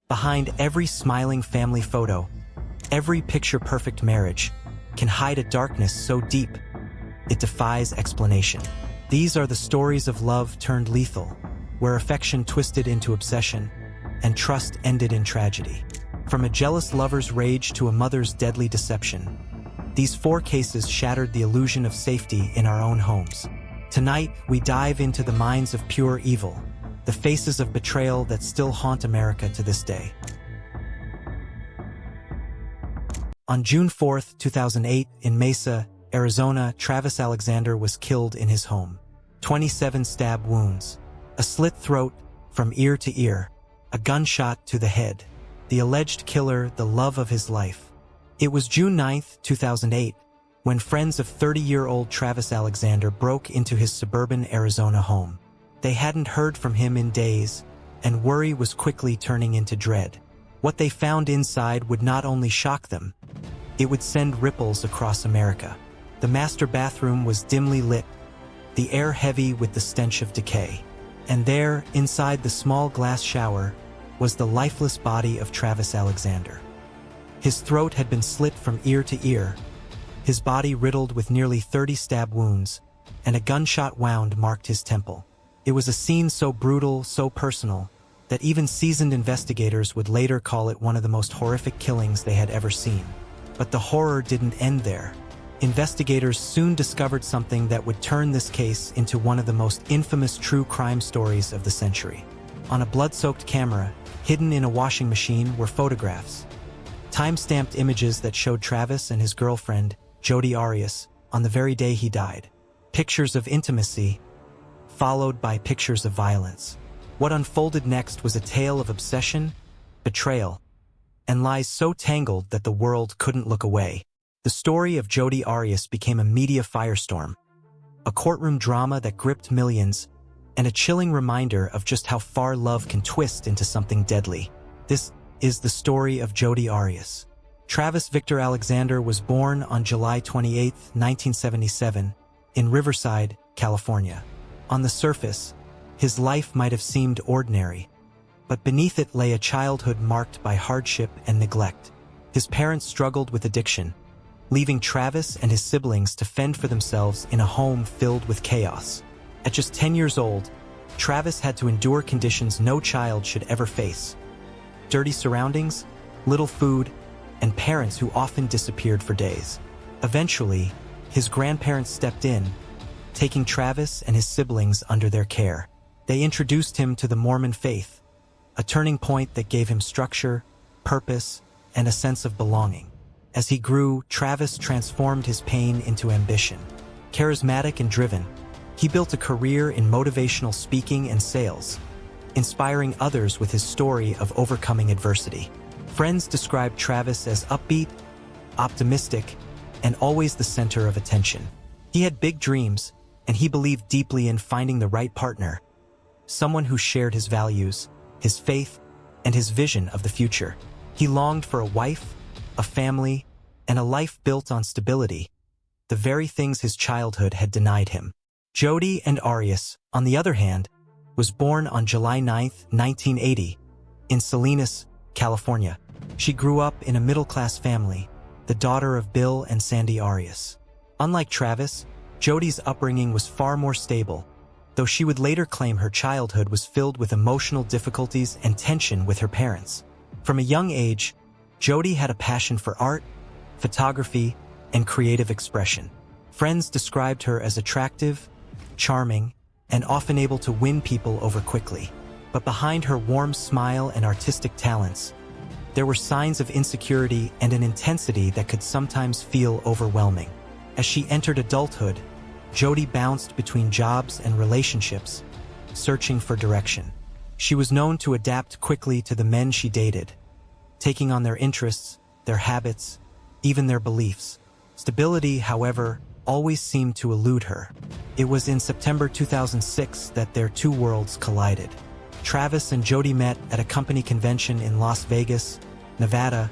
Behind every smiling family photo, every picture-perfect marriage can hide a darkness so deep it defies explanation. These are the stories of love turned lethal, where affection twisted into obsession and trust ended in tragedy. From a jealous lover's rage to a mother's deadly deception, these 4 cases shattered the illusion of safety in our own homes. Tonight, we dive into the minds of pure evil, the faces of betrayal that still haunt America to this day. On June 4, 2008, in Mesa, Arizona, Travis Alexander was killed in his home. 27 stab wounds, a slit throat from ear to ear, a gunshot to the head. The alleged killer, the love of his life. It was June 9, 2008, when friends of 30-year-old Travis Alexander broke into his suburban Arizona home. They hadn't heard from him in days, and worry was quickly turning into dread. What they found inside would not only shock them, it would send ripples across America. The master bathroom was dimly lit, the air heavy with the stench of decay. And there, inside the small glass shower, was the lifeless body of Travis Alexander. His throat had been slit from ear to ear, his body riddled with nearly 30 stab wounds, and a gunshot wound marked his temple. It was a scene so brutal, so personal, that even seasoned investigators would later call it one of the most horrific killings they had ever seen. But the horror didn't end there. Investigators soon discovered something that would turn this case into one of the most infamous true crime stories of the century. On a blood-soaked camera, hidden in a washing machine, were photographs. Time-stamped images that showed Travis and his girlfriend, Jodi Arias, on the very day he died. Pictures of intimacy, followed by pictures of violence. What unfolded next was a tale of obsession, betrayal, and lies so tangled that the world couldn't look away. The story of Jodi Arias became a media firestorm, a courtroom drama that gripped millions, and a chilling reminder of just how far love can twist into something deadly. This is the story of Jodi Arias. Travis Victor Alexander was born on July 28, 1977, in Riverside, California. On the surface, his life might have seemed ordinary, but beneath it lay a childhood marked by hardship and neglect. His parents struggled with addiction, leaving Travis and his siblings to fend for themselves in a home filled with chaos. At just 10 years old, Travis had to endure conditions no child should ever face. Dirty surroundings, little food, and parents who often disappeared for days. Eventually, his grandparents stepped in, taking Travis and his siblings under their care. They introduced him to the Mormon faith, a turning point that gave him structure, purpose, and a sense of belonging. As he grew, Travis transformed his pain into ambition. Charismatic and driven, he built a career in motivational speaking and sales, inspiring others with his story of overcoming adversity. Friends described Travis as upbeat, optimistic, and always the center of attention. He had big dreams, and he believed deeply in finding the right partner, someone who shared his values, his faith, and his vision of the future. He longed for a wife, a family, and a life built on stability, the very things his childhood had denied him. Jodi Arias, on the other hand, was born on July 9, 1980, in Salinas, California. She grew up in a middle-class family, the daughter of Bill and Sandy Arias. Unlike Travis, Jodi's upbringing was far more stable, though she would later claim her childhood was filled with emotional difficulties and tension with her parents. From a young age, Jodi had a passion for art, photography, and creative expression. Friends described her as attractive, charming, and often able to win people over quickly. But behind her warm smile and artistic talents, there were signs of insecurity and an intensity that could sometimes feel overwhelming. As she entered adulthood, Jodi bounced between jobs and relationships, searching for direction. She was known to adapt quickly to the men she dated, taking on their interests, their habits, even their beliefs. Stability, however, always seemed to elude her. It was in September 2006 that their two worlds collided. Travis and Jodi met at a company convention in Las Vegas, Nevada,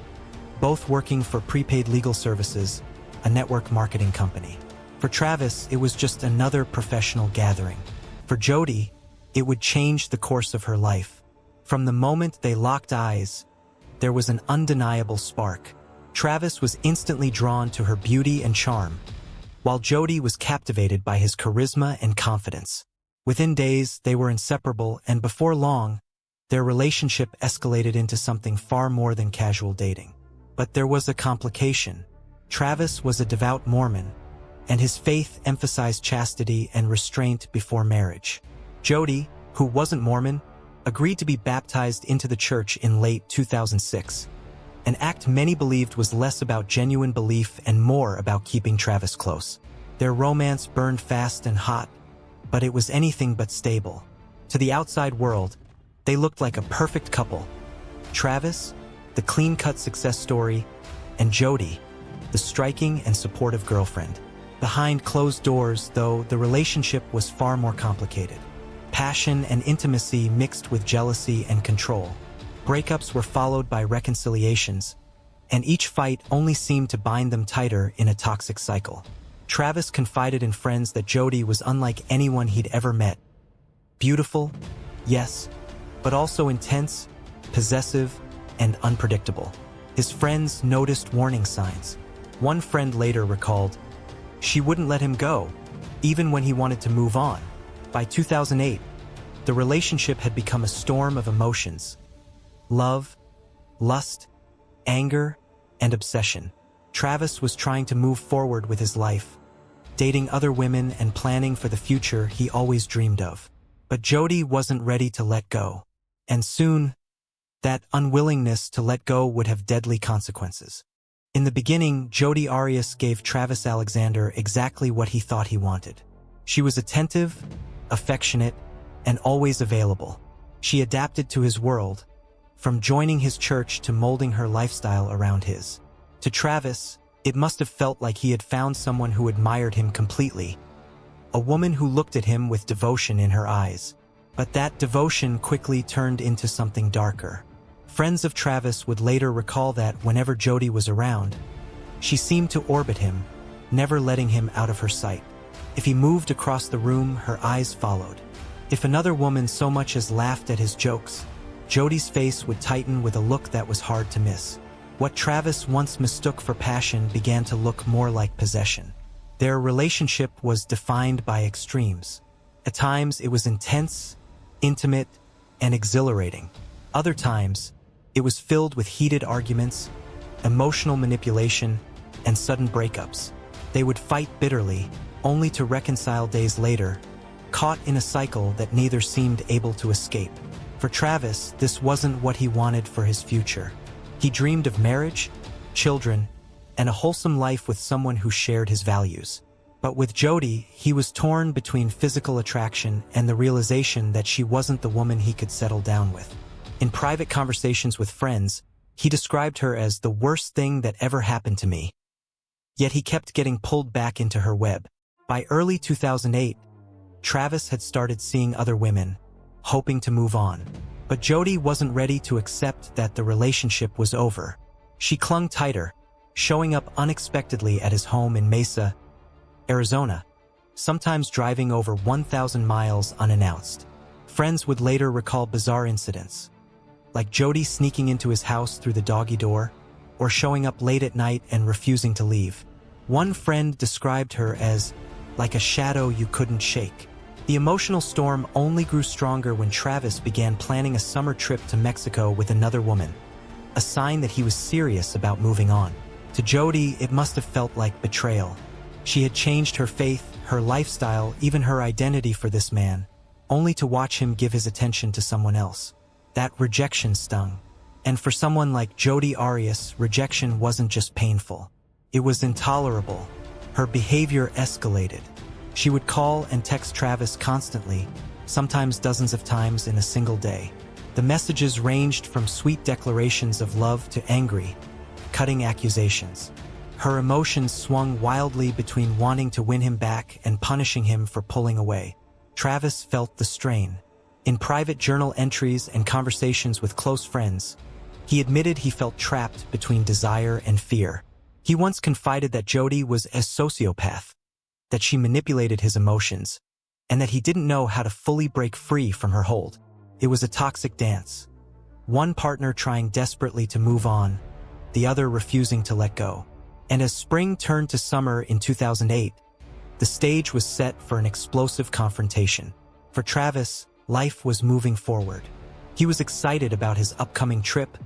both working for Prepaid Legal Services, a network marketing company. For Travis, it was just another professional gathering. For Jodi, it would change the course of her life. From the moment they locked eyes, there was an undeniable spark. Travis was instantly drawn to her beauty and charm, while Jodi was captivated by his charisma and confidence. Within days, they were inseparable, and before long, their relationship escalated into something far more than casual dating. But there was a complication. Travis was a devout Mormon, and his faith emphasized chastity and restraint before marriage. Jodi, who wasn't Mormon, agreed to be baptized into the church in late 2006, an act many believed was less about genuine belief and more about keeping Travis close. Their romance burned fast and hot, but it was anything but stable. To the outside world, they looked like a perfect couple. Travis, the clean-cut success story, and Jodi, the striking and supportive girlfriend. Behind closed doors, though, the relationship was far more complicated. Passion and intimacy mixed with jealousy and control. Breakups were followed by reconciliations, and each fight only seemed to bind them tighter in a toxic cycle. Travis confided in friends that Jodi was unlike anyone he'd ever met. Beautiful, yes, but also intense, possessive, and unpredictable. His friends noticed warning signs. One friend later recalled, "She wouldn't let him go, even when he wanted to move on." By 2008, the relationship had become a storm of emotions. Love, lust, anger, and obsession. Travis was trying to move forward with his life, dating other women and planning for the future he always dreamed of. But Jodi wasn't ready to let go. And soon, that unwillingness to let go would have deadly consequences. In the beginning, Jodi Arias gave Travis Alexander exactly what he thought he wanted. She was attentive, affectionate, and always available. She adapted to his world, from joining his church to molding her lifestyle around his. To Travis, it must have felt like he had found someone who admired him completely, a woman who looked at him with devotion in her eyes. But that devotion quickly turned into something darker. Friends of Travis would later recall that whenever Jodi was around, she seemed to orbit him, never letting him out of her sight. If he moved across the room, her eyes followed. If another woman so much as laughed at his jokes, Jodi's face would tighten with a look that was hard to miss. What Travis once mistook for passion began to look more like possession. Their relationship was defined by extremes. At times, it was intense, intimate, and exhilarating. Other times, it was filled with heated arguments, emotional manipulation, and sudden breakups. They would fight bitterly, only to reconcile days later, caught in a cycle that neither seemed able to escape. For Travis, this wasn't what he wanted for his future. He dreamed of marriage, children, and a wholesome life with someone who shared his values. But with Jodi, he was torn between physical attraction and the realization that she wasn't the woman he could settle down with. In private conversations with friends, he described her as the worst thing that ever happened to me. Yet he kept getting pulled back into her web. By early 2008, Travis had started seeing other women, hoping to move on. But Jodi wasn't ready to accept that the relationship was over. She clung tighter, showing up unexpectedly at his home in Mesa, Arizona, sometimes driving over 1,000 miles unannounced. Friends would later recall bizarre incidents, like Jodi sneaking into his house through the doggy door, or showing up late at night and refusing to leave. One friend described her as like a shadow you couldn't shake. The emotional storm only grew stronger when Travis began planning a summer trip to Mexico with another woman, a sign that he was serious about moving on. To Jodi, it must have felt like betrayal. She had changed her faith, her lifestyle, even her identity for this man, only to watch him give his attention to someone else. That rejection stung. And for someone like Jodi Arias, rejection wasn't just painful. It was intolerable. Her behavior escalated. She would call and text Travis constantly, sometimes dozens of times in a single day. The messages ranged from sweet declarations of love to angry, cutting accusations. Her emotions swung wildly between wanting to win him back and punishing him for pulling away. Travis felt the strain. In private journal entries and conversations with close friends, he admitted he felt trapped between desire and fear. He once confided that Jodi was a sociopath, that she manipulated his emotions, and that he didn't know how to fully break free from her hold. It was a toxic dance. one partner trying desperately to move on, the other refusing to let go. And as spring turned to summer in 2008, the stage was set for an explosive confrontation. For Travis, life was moving forward. He was excited about his upcoming trip,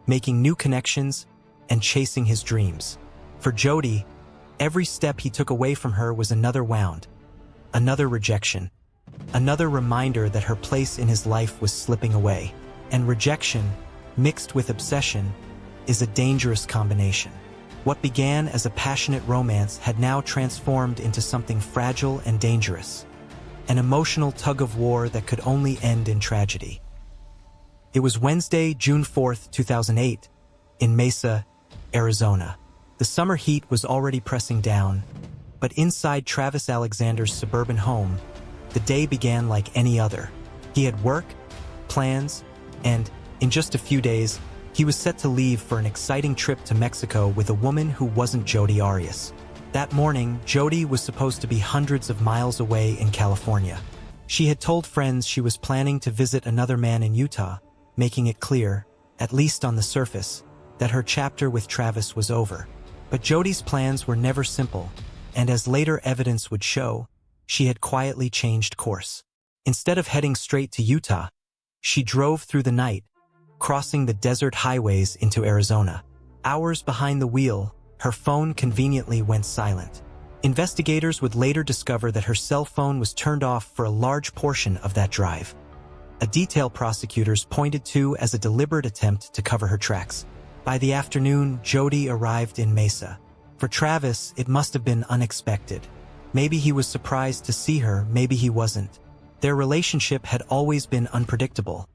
making new connections, and chasing his dreams. For Jodi, every step he took away from her was another wound, another rejection, another reminder that her place in his life was slipping away. And rejection, mixed with obsession, is a dangerous combination. What began as a passionate romance had now transformed into something fragile and dangerous, an emotional tug-of-war that could only end in tragedy. It was Wednesday, June 4th, 2008, in Mesa, Arizona. The summer heat was already pressing down, but inside Travis Alexander's suburban home, the day began like any other. He had work, plans, and, in just a few days, he was set to leave for an exciting trip to Mexico with a woman who wasn't Jodi Arias. That morning, Jodi was supposed to be hundreds of miles away in California. She had told friends she was planning to visit another man in Utah, making it clear, at least on the surface, that her chapter with Travis was over. But Jodi's plans were never simple, and as later evidence would show, she had quietly changed course. Instead of heading straight to Utah, she drove through the night, crossing the desert highways into Arizona. Hours behind the wheel, her phone conveniently went silent. Investigators would later discover that her cell phone was turned off for a large portion of that drive, a detail prosecutors pointed to as a deliberate attempt to cover her tracks. By the afternoon, Jodi arrived in Mesa. For Travis, it must have been unexpected. Maybe he was surprised to see her, maybe he wasn't. Their relationship had always been unpredictable,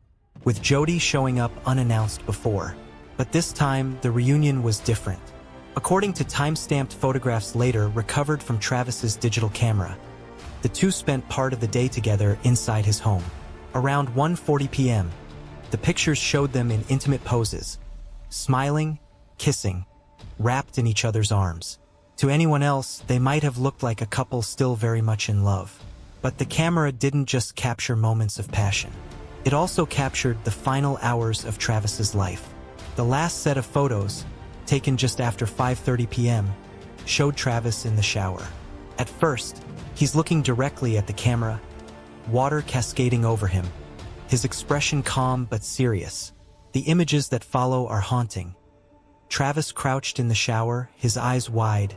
with Jodi showing up unannounced before. But this time, the reunion was different. According to time-stamped photographs later recovered from Travis's digital camera, the two spent part of the day together inside his home. Around 1:40 p.m., the pictures showed them in intimate poses, smiling, kissing, wrapped in each other's arms. To anyone else, they might have looked like a couple still very much in love. But the camera didn't just capture moments of passion. It also captured the final hours of Travis's life. The last set of photos, taken just after 5:30 p.m., showed Travis in the shower. At first, he's looking directly at the camera, water cascading over him, his expression calm but serious. The images that follow are haunting. Travis crouched in the shower, his eyes wide,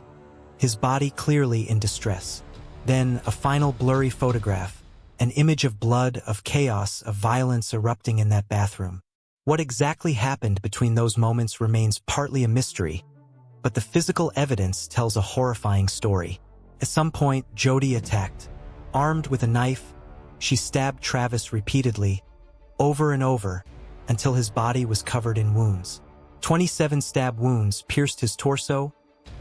his body clearly in distress. Then a final blurry photograph, an image of blood, of chaos, of violence erupting in that bathroom. What exactly happened between those moments remains partly a mystery, but the physical evidence tells a horrifying story. At some point, Jodi attacked. Armed with a knife, she stabbed Travis repeatedly, over and over, until his body was covered in wounds. 27 stab wounds pierced his torso,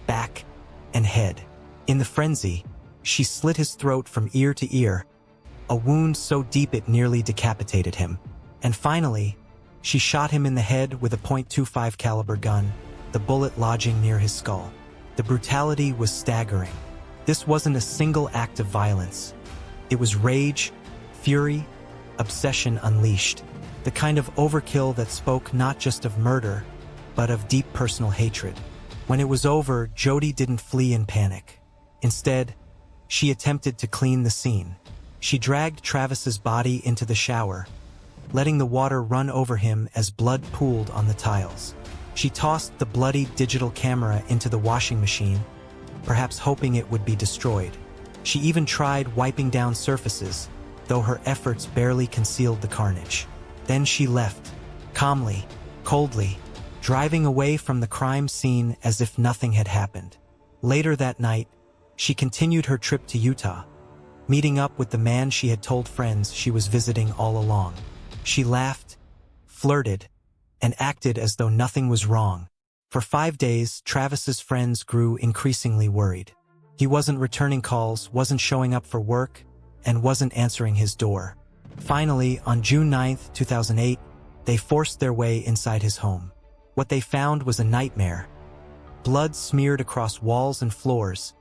back, and head. In the frenzy, she slit his throat from ear to ear, a wound so deep it nearly decapitated him. And finally, she shot him in the head with a .25 caliber gun, the bullet lodging near his skull. The brutality was staggering. This wasn't a single act of violence. It was rage, fury, obsession unleashed, the kind of overkill that spoke not just of murder, but of deep personal hatred. When it was over, Jodi didn't flee in panic. Instead, she attempted to clean the scene. She dragged Travis's body into the shower, letting the water run over him as blood pooled on the tiles. She tossed the bloody digital camera into the washing machine, perhaps hoping it would be destroyed. She even tried wiping down surfaces, though her efforts barely concealed the carnage. Then she left, calmly, coldly, driving away from the crime scene as if nothing had happened. Later that night, she continued her trip to Utah, meeting up with the man she had told friends she was visiting all along. She laughed, flirted, and acted as though nothing was wrong. For 5 days, Travis's friends grew increasingly worried. He wasn't returning calls, wasn't showing up for work, and wasn't answering his door. Finally, on June 9, 2008, they forced their way inside his home. What they found was a nightmare. Blood smeared across walls and floors,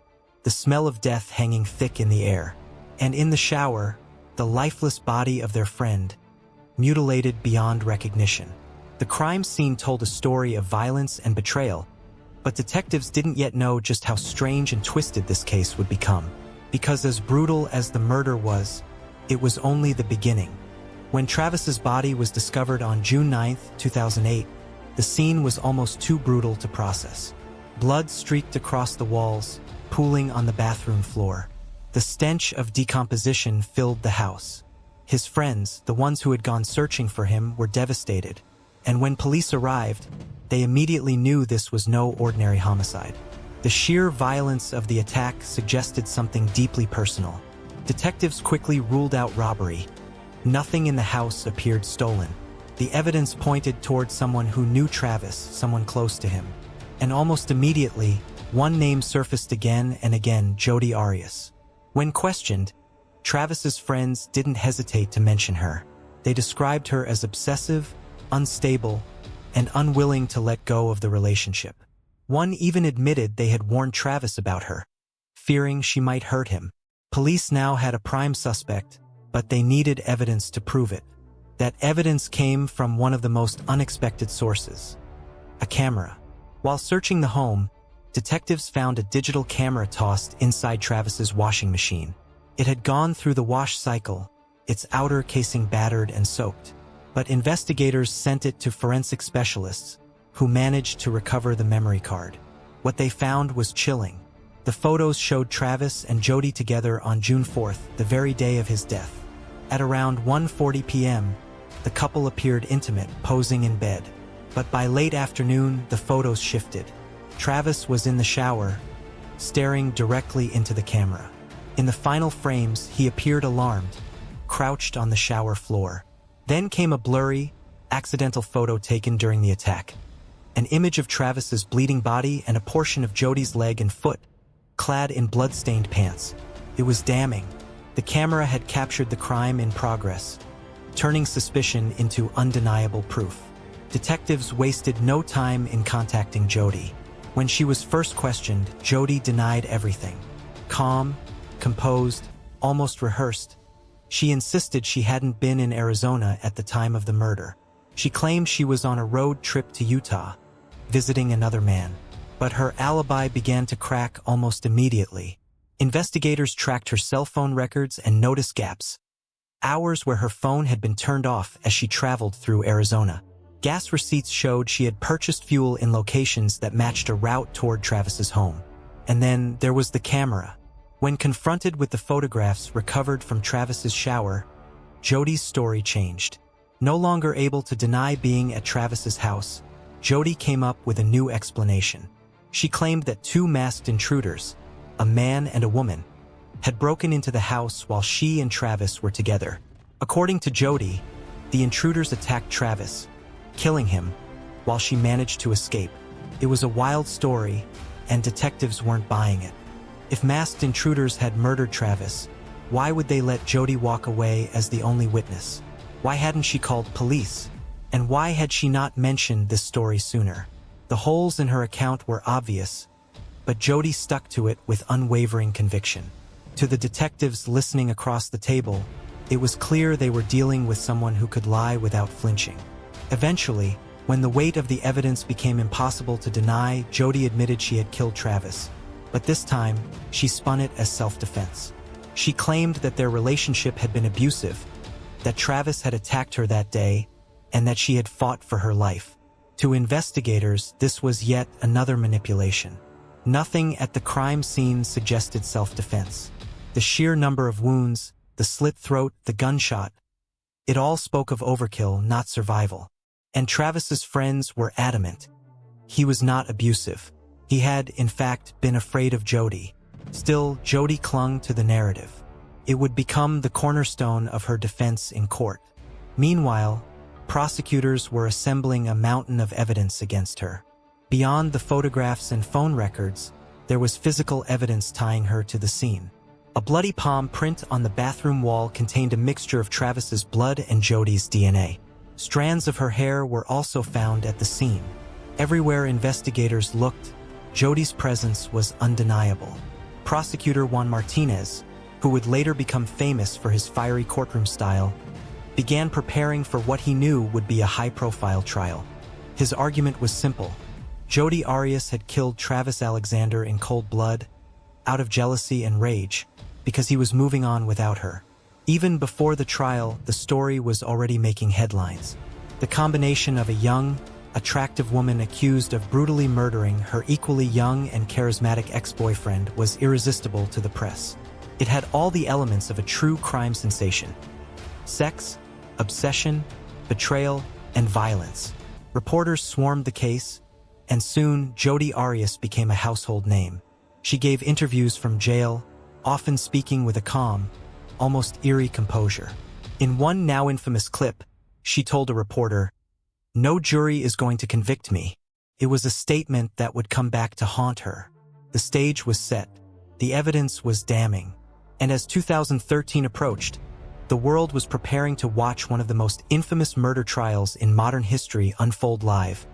the smell of death hanging thick in the air. And in the shower, the lifeless body of their friend, mutilated beyond recognition. The crime scene told a story of violence and betrayal, but detectives didn't yet know just how strange and twisted this case would become. Because as brutal as the murder was, it was only the beginning. When Travis's body was discovered on June 9, 2008, the scene was almost too brutal to process. Blood streaked across the walls, pooling on the bathroom floor. The stench of decomposition filled the house. His friends, the ones who had gone searching for him, were devastated. And when police arrived, they immediately knew this was no ordinary homicide. The sheer violence of the attack suggested something deeply personal. Detectives quickly ruled out robbery. Nothing in the house appeared stolen. The evidence pointed towards someone who knew Travis, someone close to him. And almost immediately, one name surfaced again and again: Jodi Arias. When questioned, Travis's friends didn't hesitate to mention her. They described her as obsessive, unstable, and unwilling to let go of the relationship. One even admitted they had warned Travis about her, fearing she might hurt him. Police now had a prime suspect, but they needed evidence to prove it. That evidence came from one of the most unexpected sources: a camera. While searching the home, detectives found a digital camera tossed inside Travis's washing machine. It had gone through the wash cycle, its outer casing battered and soaked. But investigators sent it to forensic specialists, who managed to recover the memory card. What they found was chilling. The photos showed Travis and Jodi together on June 4th, the very day of his death. At around 1:40 p.m., the couple appeared intimate, posing in bed. But by late afternoon, the photos shifted. Travis was in the shower, staring directly into the camera. In the final frames, he appeared alarmed, crouched on the shower floor. Then came a blurry, accidental photo taken during the attack. An image of Travis's bleeding body and a portion of Jodi's leg and foot, clad in blood-stained pants. It was damning. The camera had captured the crime in progress, turning suspicion into undeniable proof. Detectives wasted no time in contacting Jodi. When she was first questioned, Jodi denied everything. Calm, composed, almost rehearsed, she insisted she hadn't been in Arizona at the time of the murder. She claimed she was on a road trip to Utah, visiting another man. But her alibi began to crack almost immediately. Investigators tracked her cell phone records and noticed gaps. Hours where her phone had been turned off as she traveled through Arizona. Gas receipts showed she had purchased fuel in locations that matched a route toward Travis's home. And then there was the camera. When confronted with the photographs recovered from Travis's shower, Jodi's story changed. No longer able to deny being at Travis's house, Jodi came up with a new explanation. She claimed that two masked intruders, a man and a woman, had broken into the house while she and Travis were together. According to Jodi, the intruders attacked Travis, killing him, while she managed to escape. It was a wild story, and detectives weren't buying it. If masked intruders had murdered Travis, why would they let Jodi walk away as the only witness? Why hadn't she called police? And why had she not mentioned this story sooner? The holes in her account were obvious, but Jodi stuck to it with unwavering conviction. To the detectives listening across the table, it was clear they were dealing with someone who could lie without flinching. Eventually, when the weight of the evidence became impossible to deny, Jodi admitted she had killed Travis. But this time, she spun it as self-defense. She claimed that their relationship had been abusive, that Travis had attacked her that day, and that she had fought for her life. To investigators, this was yet another manipulation. Nothing at the crime scene suggested self-defense. The sheer number of wounds, the slit throat, the gunshot, it all spoke of overkill, not survival. And Travis's friends were adamant. He was not abusive. He had, in fact, been afraid of Jodi. Still, Jodi clung to the narrative. It would become the cornerstone of her defense in court. Meanwhile, prosecutors were assembling a mountain of evidence against her. Beyond the photographs and phone records, there was physical evidence tying her to the scene. A bloody palm print on the bathroom wall contained a mixture of Travis's blood and Jodi's DNA. Strands of her hair were also found at the scene. Everywhere investigators looked, Jodi's presence was undeniable. Prosecutor Juan Martinez, who would later become famous for his fiery courtroom style, began preparing for what he knew would be a high-profile trial. His argument was simple. Jodi Arias had killed Travis Alexander in cold blood, out of jealousy and rage, because he was moving on without her. Even before the trial, the story was already making headlines. The combination of a young, attractive woman accused of brutally murdering her equally young and charismatic ex-boyfriend was irresistible to the press. It had all the elements of a true crime sensation: sex, obsession, betrayal, and violence. Reporters swarmed the case, and soon Jodi Arias became a household name. She gave interviews from jail, often speaking with a calm, almost eerie composure. In one now infamous clip, she told a reporter, "No jury is going to convict me." It was a statement that would come back to haunt her. The stage was set. The evidence was damning. And as 2013 approached, the world was preparing to watch one of the most infamous murder trials in modern history unfold live,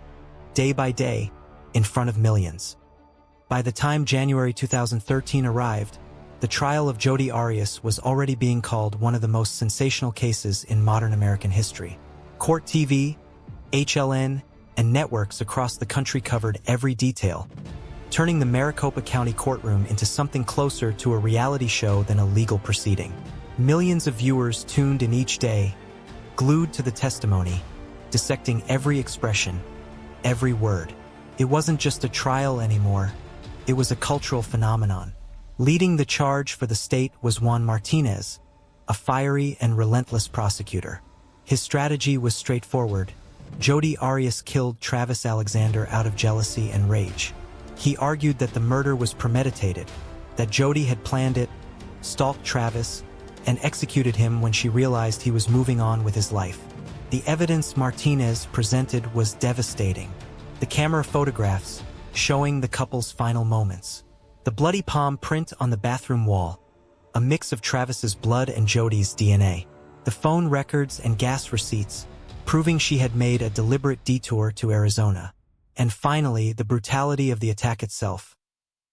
day by day, in front of millions. By the time January 2013 arrived, the trial of Jodi Arias was already being called one of the most sensational cases in modern American history. Court TV, HLN, and networks across the country covered every detail, turning the Maricopa County courtroom into something closer to a reality show than a legal proceeding. Millions of viewers tuned in each day, glued to the testimony, dissecting every expression, every word. It wasn't just a trial anymore. It was a cultural phenomenon. Leading the charge for the state was Juan Martinez, a fiery and relentless prosecutor. His strategy was straightforward. Jodi Arias killed Travis Alexander out of jealousy and rage. He argued that the murder was premeditated, that Jodi had planned it, stalked Travis, and executed him when she realized he was moving on with his life. The evidence Martinez presented was devastating. The camera photographs, showing the couple's final moments. The bloody palm print on the bathroom wall, a mix of Travis's blood and Jodi's DNA. The phone records and gas receipts, proving she had made a deliberate detour to Arizona. And finally, the brutality of the attack itself.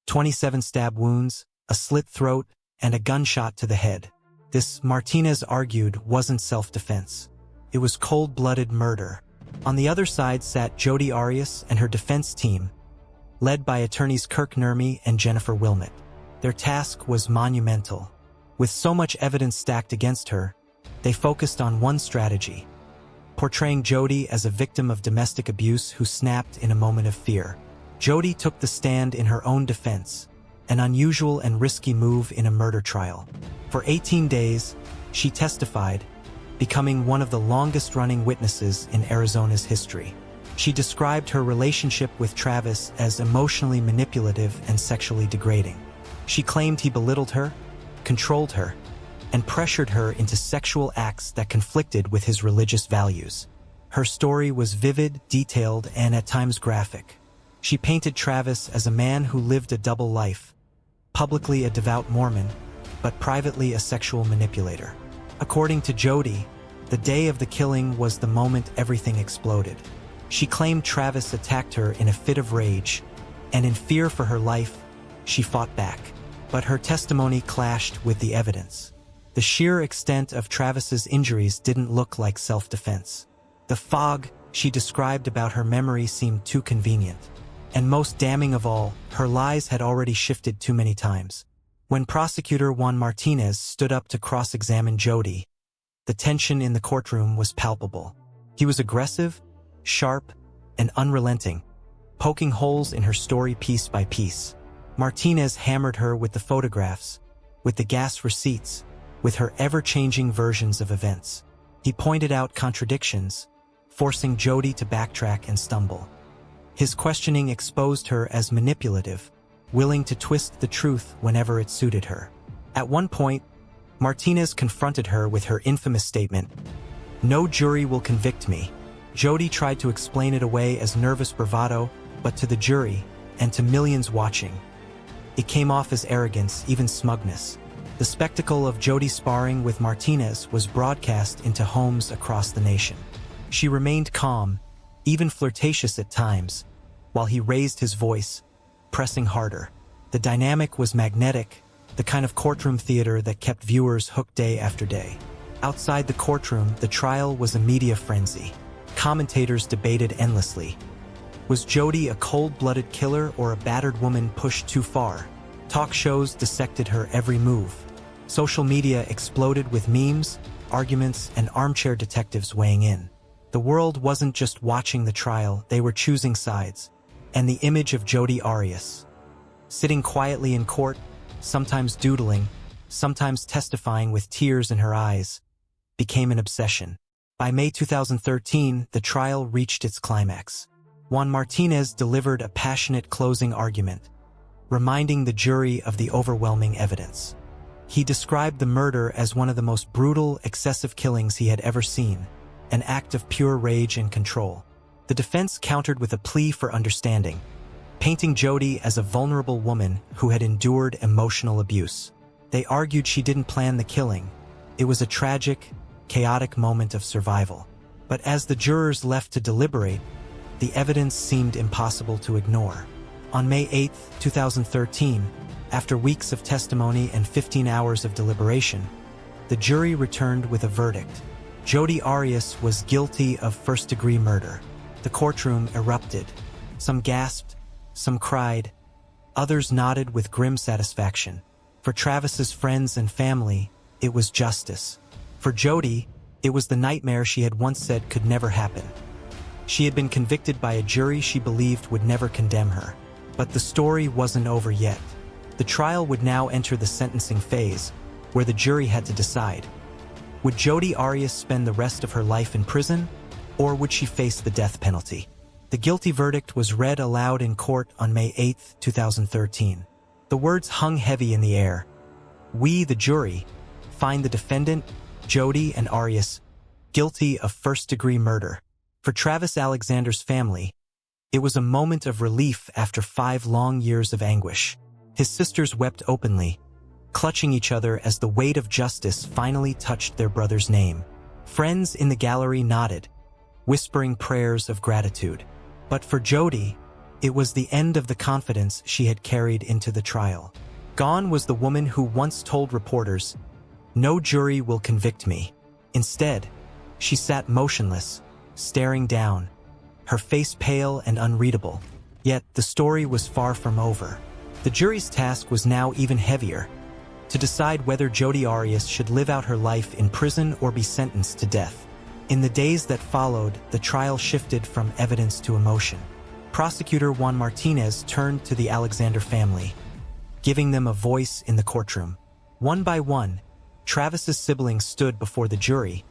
27 stab wounds, a slit throat, and a gunshot to the head. This, Martinez argued, wasn't self-defense. It was cold-blooded murder. On the other side sat Jodi Arias and her defense team, led by attorneys Kirk Nurmi and Jennifer Wilmot. Their task was monumental. With so much evidence stacked against her, they focused on one strategy: portraying Jodi as a victim of domestic abuse who snapped in a moment of fear. Jodi took the stand in her own defense, an unusual and risky move in a murder trial. For 18 days, she testified, becoming one of the longest-running witnesses in Arizona's history. She described her relationship with Travis as emotionally manipulative and sexually degrading. She claimed he belittled her, controlled her, and pressured her into sexual acts that conflicted with his religious values. Her story was vivid, detailed, and at times graphic. She painted Travis as a man who lived a double life, publicly a devout Mormon, but privately a sexual manipulator. According to Jodi, the day of the killing was the moment everything exploded. She claimed Travis attacked her in a fit of rage, and in fear for her life, she fought back. But her testimony clashed with the evidence. The sheer extent of Travis's injuries didn't look like self-defense. The fog she described about her memory seemed too convenient. And most damning of all, her lies had already shifted too many times. When prosecutor Juan Martinez stood up to cross-examine Jodi, the tension in the courtroom was palpable. He was aggressive, sharp, and unrelenting, poking holes in her story piece by piece. Martinez hammered her with the photographs, with the gas receipts, with her ever-changing versions of events. He pointed out contradictions, forcing Jodi to backtrack and stumble. His questioning exposed her as manipulative, willing to twist the truth whenever it suited her. At one point, Martinez confronted her with her infamous statement, "No jury will convict me." Jodi tried to explain it away as nervous bravado, but to the jury, and to millions watching, it came off as arrogance, even smugness. The spectacle of Jodi sparring with Martinez was broadcast into homes across the nation. She remained calm, even flirtatious at times, while he raised his voice, pressing harder. The dynamic was magnetic, the kind of courtroom theater that kept viewers hooked day after day. Outside the courtroom, the trial was a media frenzy. Commentators debated endlessly. Was Jodi a cold-blooded killer or a battered woman pushed too far? Talk shows dissected her every move. Social media exploded with memes, arguments, and armchair detectives weighing in. The world wasn't just watching the trial, they were choosing sides. And the image of Jodi Arias, sitting quietly in court, sometimes doodling, sometimes testifying with tears in her eyes, became an obsession. By May 2013, the trial reached its climax. Juan Martinez delivered a passionate closing argument, reminding the jury of the overwhelming evidence. He described the murder as one of the most brutal, excessive killings he had ever seen, an act of pure rage and control. The defense countered with a plea for understanding, painting Jodi as a vulnerable woman who had endured emotional abuse. They argued she didn't plan the killing. It was a tragic, chaotic moment of survival. But as the jurors left to deliberate, the evidence seemed impossible to ignore. On May 8, 2013, after weeks of testimony and 15 hours of deliberation, the jury returned with a verdict. Jodi Arias was guilty of first-degree murder. The courtroom erupted. Some gasped, some cried, others nodded with grim satisfaction. For Travis's friends and family, it was justice. For Jodi, it was the nightmare she had once said could never happen. She had been convicted by a jury she believed would never condemn her. But the story wasn't over yet. The trial would now enter the sentencing phase, where the jury had to decide. Would Jodi Arias spend the rest of her life in prison, or would she face the death penalty? The guilty verdict was read aloud in court on May 8, 2013. The words hung heavy in the air. We, the jury, find the defendant, Jodi and Arias, guilty of first-degree murder. For Travis Alexander's family, it was a moment of relief after 5 long years of anguish. His sisters wept openly, clutching each other as the weight of justice finally touched their brother's name. Friends in the gallery nodded, whispering prayers of gratitude. But for Jodi, it was the end of the confidence she had carried into the trial. Gone was the woman who once told reporters, "No jury will convict me." Instead, she sat motionless, staring down, her face pale and unreadable. Yet the story was far from over. The jury's task was now even heavier, to decide whether Jodi Arias should live out her life in prison or be sentenced to death. In the days that followed, the trial shifted from evidence to emotion. Prosecutor Juan Martinez turned to the Alexander family, giving them a voice in the courtroom. One by one, Travis's siblings stood before the jury,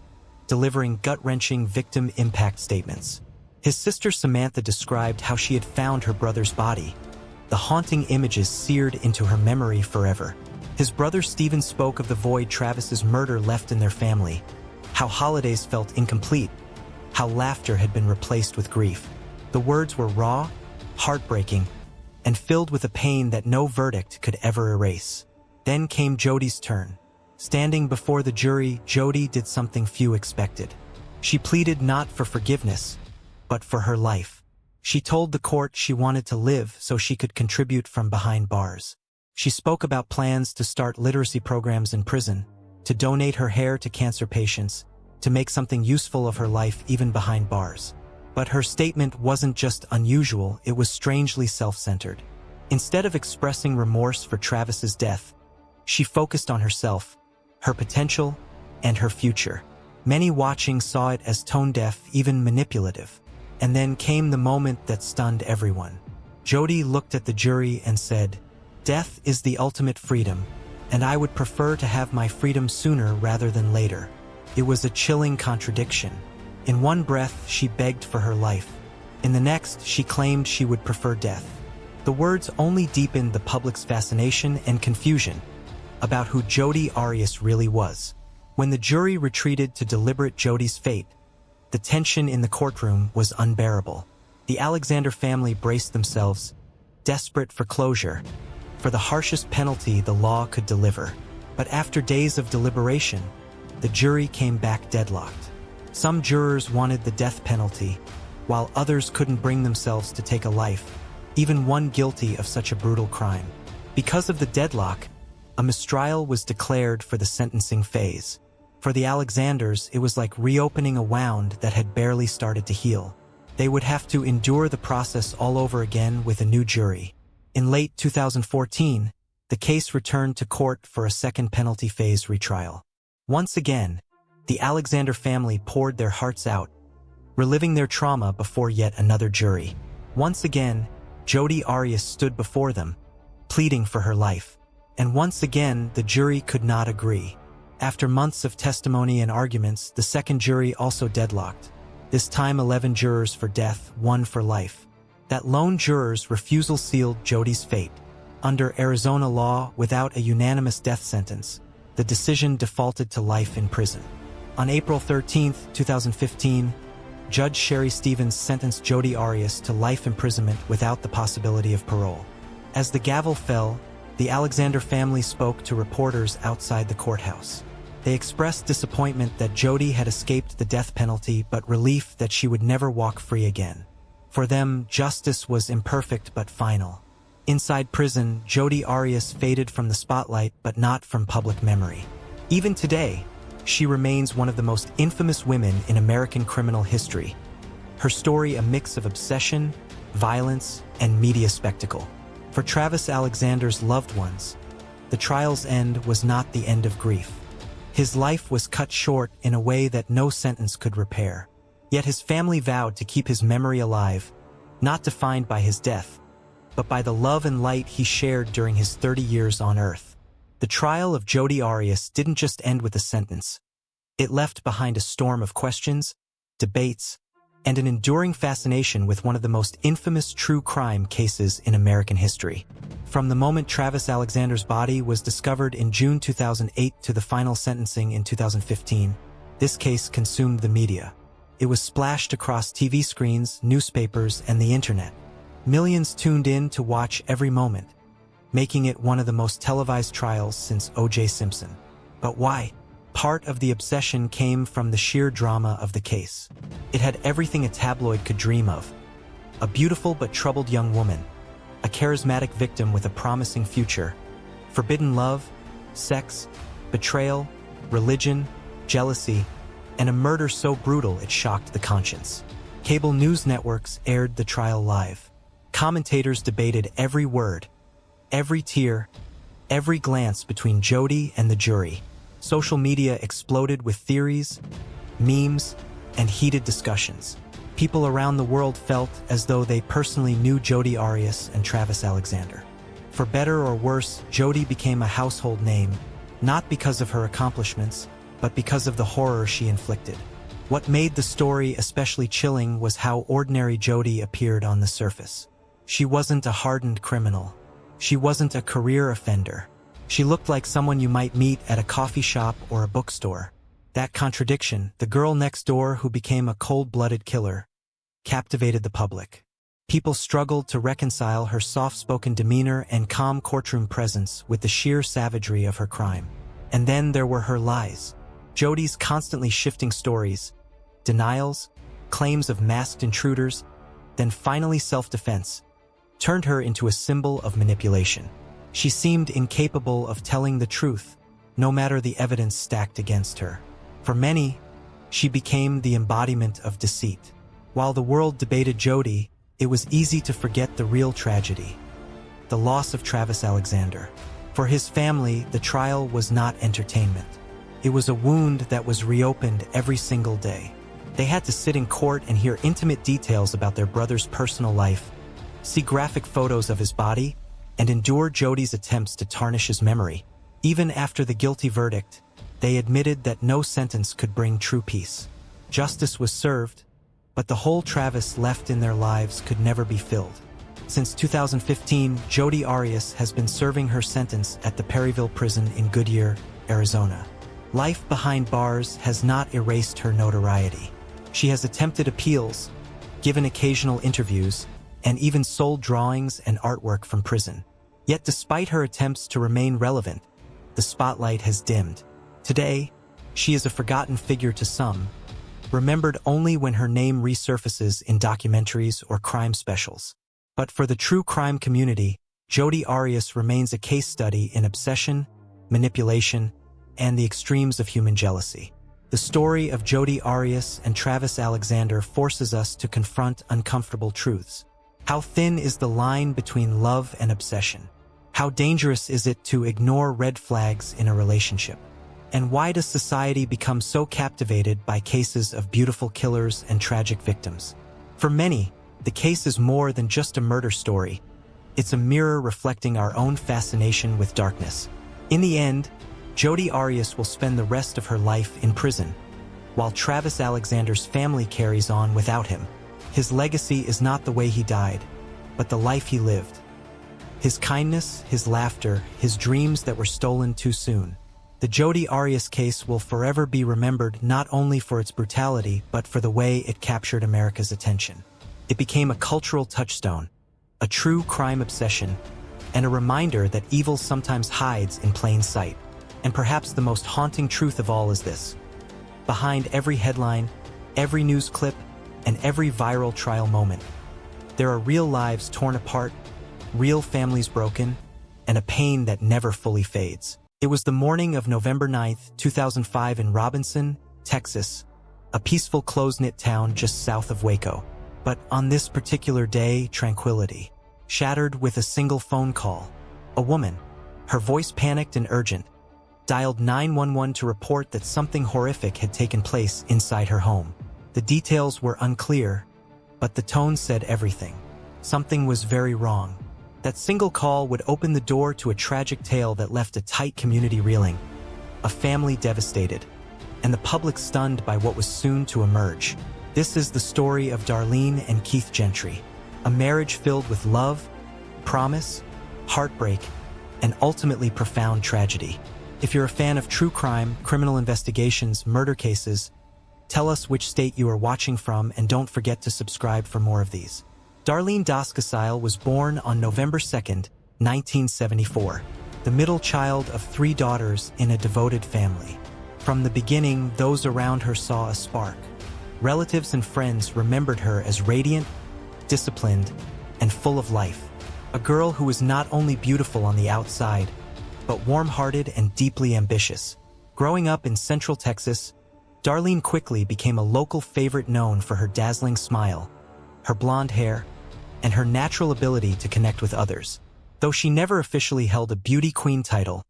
delivering gut-wrenching victim impact statements. His sister Samantha described how she had found her brother's body, the haunting images seared into her memory forever. His brother Stephen spoke of the void Travis's murder left in their family, how holidays felt incomplete, how laughter had been replaced with grief. The words were raw, heartbreaking, and filled with a pain that no verdict could ever erase. Then came Jodi's turn. Standing before the jury, Jodi did something few expected. She pleaded not for forgiveness, but for her life. She told the court she wanted to live so she could contribute from behind bars. She spoke about plans to start literacy programs in prison, to donate her hair to cancer patients, to make something useful of her life even behind bars. But her statement wasn't just unusual, it was strangely self-centered. Instead of expressing remorse for Travis's death, she focused on herself, her potential, and her future. Many watching saw it as tone-deaf, even manipulative. And then came the moment that stunned everyone. Jodi looked at the jury and said, "Death is the ultimate freedom, and I would prefer to have my freedom sooner rather than later." It was a chilling contradiction. In one breath, she begged for her life. In the next, she claimed she would prefer death. The words only deepened the public's fascination and confusion about who Jodi Arias really was. When the jury retreated to deliberate Jodi's fate, the tension in the courtroom was unbearable. The Alexander family braced themselves, desperate for closure, for the harshest penalty the law could deliver. But after days of deliberation, the jury came back deadlocked. Some jurors wanted the death penalty, while others couldn't bring themselves to take a life, even one guilty of such a brutal crime. Because of the deadlock, a mistrial was declared for the sentencing phase. For the Alexanders, it was like reopening a wound that had barely started to heal. They would have to endure the process all over again with a new jury. In late 2014, the case returned to court for a second penalty phase retrial. Once again, the Alexander family poured their hearts out, reliving their trauma before yet another jury. Once again, Jodi Arias stood before them, pleading for her life. And once again, the jury could not agree. After months of testimony and arguments, the second jury also deadlocked. This time 11 jurors for death, 1 for life. That lone juror's refusal sealed Jodi's fate. Under Arizona law, without a unanimous death sentence, the decision defaulted to life in prison. On April 13, 2015, Judge Sherry Stevens sentenced Jodi Arias to life imprisonment without the possibility of parole. As the gavel fell, the Alexander family spoke to reporters outside the courthouse. They expressed disappointment that Jodi had escaped the death penalty, but relief that she would never walk free again. For them, justice was imperfect but final. Inside prison, Jodi Arias faded from the spotlight but not from public memory. Even today, she remains one of the most infamous women in American criminal history. Her story a mix of obsession, violence, and media spectacle. For Travis Alexander's loved ones, the trial's end was not the end of grief. His life was cut short in a way that no sentence could repair. Yet his family vowed to keep his memory alive, not defined by his death, but by the love and light he shared during his 30 years on Earth. The trial of Jodi Arias didn't just end with a sentence. It left behind a storm of questions, debates, and an enduring fascination with one of the most infamous true crime cases in American history. From the moment Travis Alexander's body was discovered in June 2008 to the final sentencing in 2015, this case consumed the media. It was splashed across TV screens, newspapers, and the internet. Millions tuned in to watch every moment, making it one of the most televised trials since O.J. Simpson. But why? Part of the obsession came from the sheer drama of the case. It had everything a tabloid could dream of. A beautiful but troubled young woman, a charismatic victim with a promising future, forbidden love, sex, betrayal, religion, jealousy, and a murder so brutal it shocked the conscience. Cable news networks aired the trial live. Commentators debated every word, every tear, every glance between Jodi and the jury. Social media exploded with theories, memes, and heated discussions. People around the world felt as though they personally knew Jodi Arias and Travis Alexander. For better or worse, Jodi became a household name, not because of her accomplishments, but because of the horror she inflicted. What made the story especially chilling was how ordinary Jodi appeared on the surface. She wasn't a hardened criminal. She wasn't a career offender. She looked like someone you might meet at a coffee shop or a bookstore. That contradiction, the girl next door who became a cold-blooded killer, captivated the public. People struggled to reconcile her soft-spoken demeanor and calm courtroom presence with the sheer savagery of her crime. And then there were her lies. Jodi's constantly shifting stories, denials, claims of masked intruders, then finally self-defense, turned her into a symbol of manipulation. She seemed incapable of telling the truth, no matter the evidence stacked against her. For many, she became the embodiment of deceit. While the world debated Jodi, it was easy to forget the real tragedy: the loss of Travis Alexander. For his family, the trial was not entertainment. It was a wound that was reopened every single day. They had to sit in court and hear intimate details about their brother's personal life, see graphic photos of his body, and endure Jodi's attempts to tarnish his memory. Even after the guilty verdict, they admitted that no sentence could bring true peace. Justice was served, but the hole Travis left in their lives could never be filled. Since 2015, Jodi Arias has been serving her sentence at the Perryville prison in Goodyear, Arizona. Life behind bars has not erased her notoriety. She has attempted appeals, given occasional interviews, and even sold drawings and artwork from prison. Yet despite her attempts to remain relevant, the spotlight has dimmed. Today, she is a forgotten figure to some, remembered only when her name resurfaces in documentaries or crime specials. But for the true crime community, Jodi Arias remains a case study in obsession, manipulation, and the extremes of human jealousy. The story of Jodi Arias and Travis Alexander forces us to confront uncomfortable truths. How thin is the line between love and obsession? How dangerous is it to ignore red flags in a relationship? And why does society become so captivated by cases of beautiful killers and tragic victims? For many, the case is more than just a murder story. It's a mirror reflecting our own fascination with darkness. In the end, Jodi Arias will spend the rest of her life in prison, while Travis Alexander's family carries on without him. His legacy is not the way he died, but the life he lived. His kindness, his laughter, his dreams that were stolen too soon. The Jodi Arias case will forever be remembered not only for its brutality, but for the way it captured America's attention. It became a cultural touchstone, a true crime obsession, and a reminder that evil sometimes hides in plain sight. And perhaps the most haunting truth of all is this: behind every headline, every news clip, and every viral trial moment, there are real lives torn apart, real families broken, and a pain that never fully fades. It was the morning of November 9th, 2005 in Robinson, Texas, a peaceful close-knit town just south of Waco. But on this particular day, tranquility shattered with a single phone call. A woman, her voice panicked and urgent, dialed 911 to report that something horrific had taken place inside her home. The details were unclear, but the tone said everything. Something was very wrong. That single call would open the door to a tragic tale that left a tight community reeling, a family devastated, and the public stunned by what was soon to emerge. This is the story of Darlene and Keith Gentry, a marriage filled with love, promise, heartbreak, and ultimately profound tragedy. If you're a fan of true crime, criminal investigations, murder cases, tell us which state you are watching from, and don't forget to subscribe for more of these. Darlene Gentry was born on November 2nd, 1974, the middle child of 3 daughters in a devoted family. From the beginning, those around her saw a spark. Relatives and friends remembered her as radiant, disciplined, and full of life. A girl who was not only beautiful on the outside, but warm-hearted and deeply ambitious. Growing up in Central Texas, Darlene quickly became a local favorite, known for her dazzling smile, her blonde hair, and her natural ability to connect with others. Though she never officially held a beauty queen title,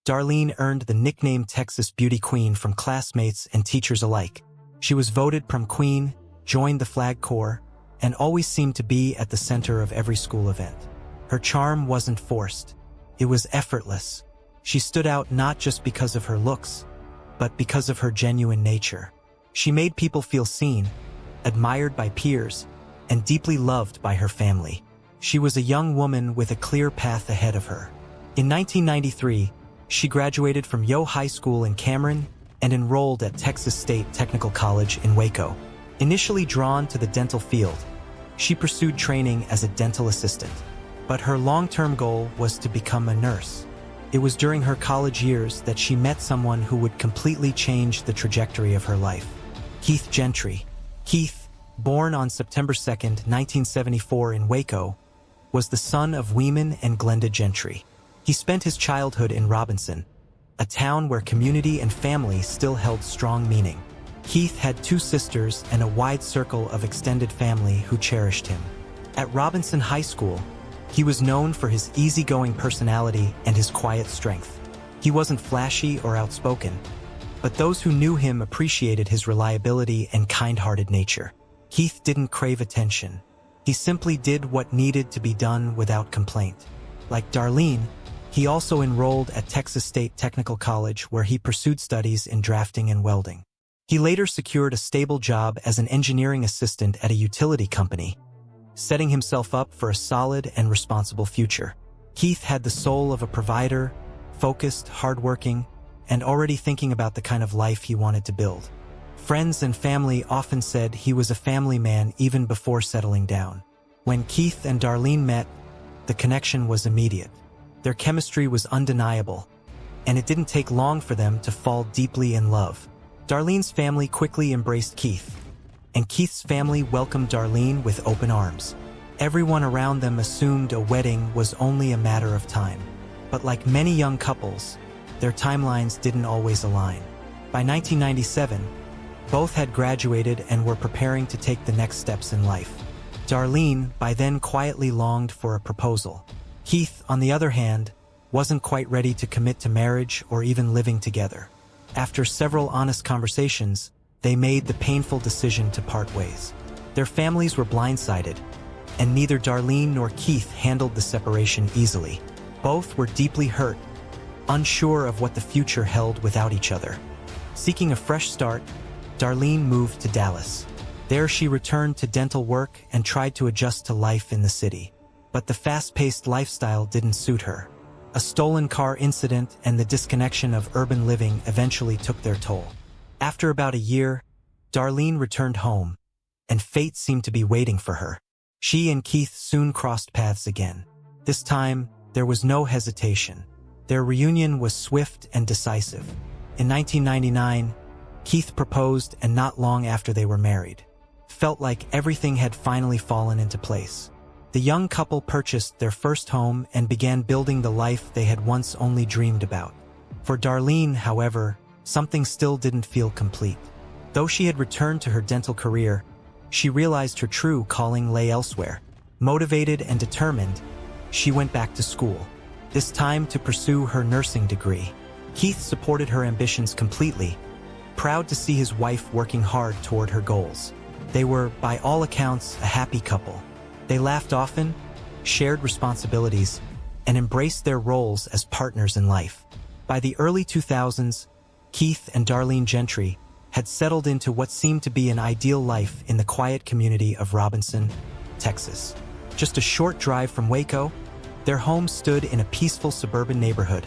Darlene earned the nickname Texas Beauty Queen from classmates and teachers alike. She was voted prom queen, joined the flag corps, and always seemed to be at the center of every school event. Her charm wasn't forced. It was effortless. She stood out not just because of her looks, but because of her genuine nature. She made people feel seen, admired by peers, and deeply loved by her family. She was a young woman with a clear path ahead of her. In 1993, she graduated from Yo High School in Cameron and enrolled at Texas State Technical College in Waco. Initially drawn to the dental field, she pursued training as a dental assistant. But her long-term goal was to become a nurse. It was during her college years that she met someone who would completely change the trajectory of her life: Keith Gentry. Keith, born on September 2nd, 1974 in Waco, was the son of Weeman and Glenda Gentry. He spent his childhood in Robinson, a town where community and family still held strong meaning. Keith had 2 sisters and a wide circle of extended family who cherished him. At Robinson High School, he was known for his easygoing personality and his quiet strength. He wasn't flashy or outspoken, but those who knew him appreciated his reliability and kind-hearted nature. Keith didn't crave attention. He simply did what needed to be done without complaint. Like Darlene, he also enrolled at Texas State Technical College, where he pursued studies in drafting and welding. He later secured a stable job as an engineering assistant at a utility company, setting himself up for a solid and responsible future. Keith had the soul of a provider, focused, hardworking, and already thinking about the kind of life he wanted to build. Friends and family often said he was a family man even before settling down. When Keith and Darlene met, the connection was immediate. Their chemistry was undeniable, and it didn't take long for them to fall deeply in love. Darlene's family quickly embraced Keith, and Keith's family welcomed Darlene with open arms. Everyone around them assumed a wedding was only a matter of time. But like many young couples, their timelines didn't always align. By 1997, both had graduated and were preparing to take the next steps in life. Darlene, by then, quietly longed for a proposal. Keith, on the other hand, wasn't quite ready to commit to marriage or even living together. After several honest conversations, they made the painful decision to part ways. Their families were blindsided, and neither Darlene nor Keith handled the separation easily. Both were deeply hurt, unsure of what the future held without each other. Seeking a fresh start, Darlene moved to Dallas. There she returned to dental work and tried to adjust to life in the city. But the fast-paced lifestyle didn't suit her. A stolen car incident and the disconnection of urban living eventually took their toll. After about a year, Darlene returned home, and fate seemed to be waiting for her. She and Keith soon crossed paths again. This time, there was no hesitation. Their reunion was swift and decisive. In 1999, Keith proposed, and not long after they were married. Felt like everything had finally fallen into place. The young couple purchased their first home and began building the life they had once only dreamed about. For Darlene, however, something still didn't feel complete. Though she had returned to her dental career, she realized her true calling lay elsewhere. Motivated and determined, she went back to school, this time to pursue her nursing degree. Keith supported her ambitions completely, proud to see his wife working hard toward her goals. They were, by all accounts, a happy couple. They laughed often, shared responsibilities, and embraced their roles as partners in life. By the early 2000s, Keith and Darlene Gentry had settled into what seemed to be an ideal life in the quiet community of Robinson, Texas. Just a short drive from Waco, their home stood in a peaceful suburban neighborhood,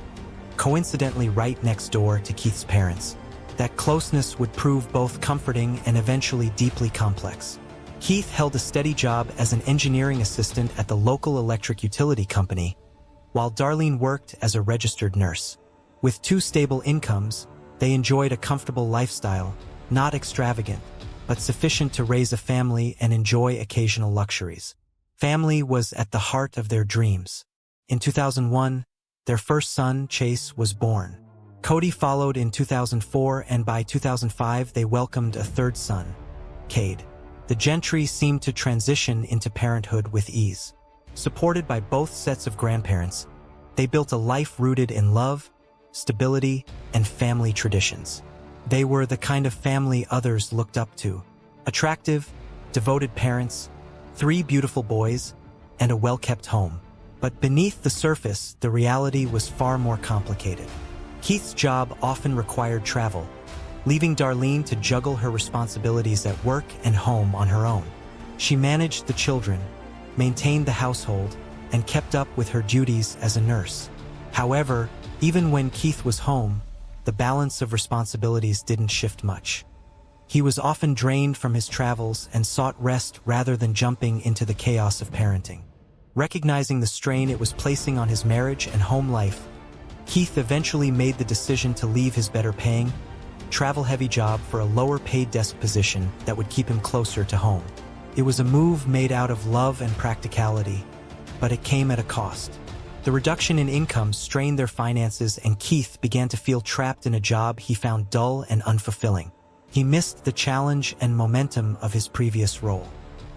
coincidentally right next door to Keith's parents. That closeness would prove both comforting and eventually deeply complex. Keith held a steady job as an engineering assistant at the local electric utility company, while Darlene worked as a registered nurse. With two stable incomes, they enjoyed a comfortable lifestyle, not extravagant, but sufficient to raise a family and enjoy occasional luxuries. Family was at the heart of their dreams. In 2001, their first son, Chase, was born. Cody followed in 2004, and by 2005 they welcomed a third son, Cade. The Gentry seemed to transition into parenthood with ease. Supported by both sets of grandparents, they built a life rooted in love, stability, and family traditions. They were the kind of family others looked up to. Attractive, devoted parents, 3 beautiful boys, and a well-kept home. But beneath the surface, the reality was far more complicated. Keith's job often required travel, leaving Darlene to juggle her responsibilities at work and home on her own. She managed the children, maintained the household, and kept up with her duties as a nurse. However, even when Keith was home, the balance of responsibilities didn't shift much. He was often drained from his travels and sought rest rather than jumping into the chaos of parenting. Recognizing the strain it was placing on his marriage and home life, Keith eventually made the decision to leave his better-paying, travel-heavy job for a lower-paid desk position that would keep him closer to home. It was a move made out of love and practicality, but it came at a cost. The reduction in income strained their finances, and Keith began to feel trapped in a job he found dull and unfulfilling. He missed the challenge and momentum of his previous role.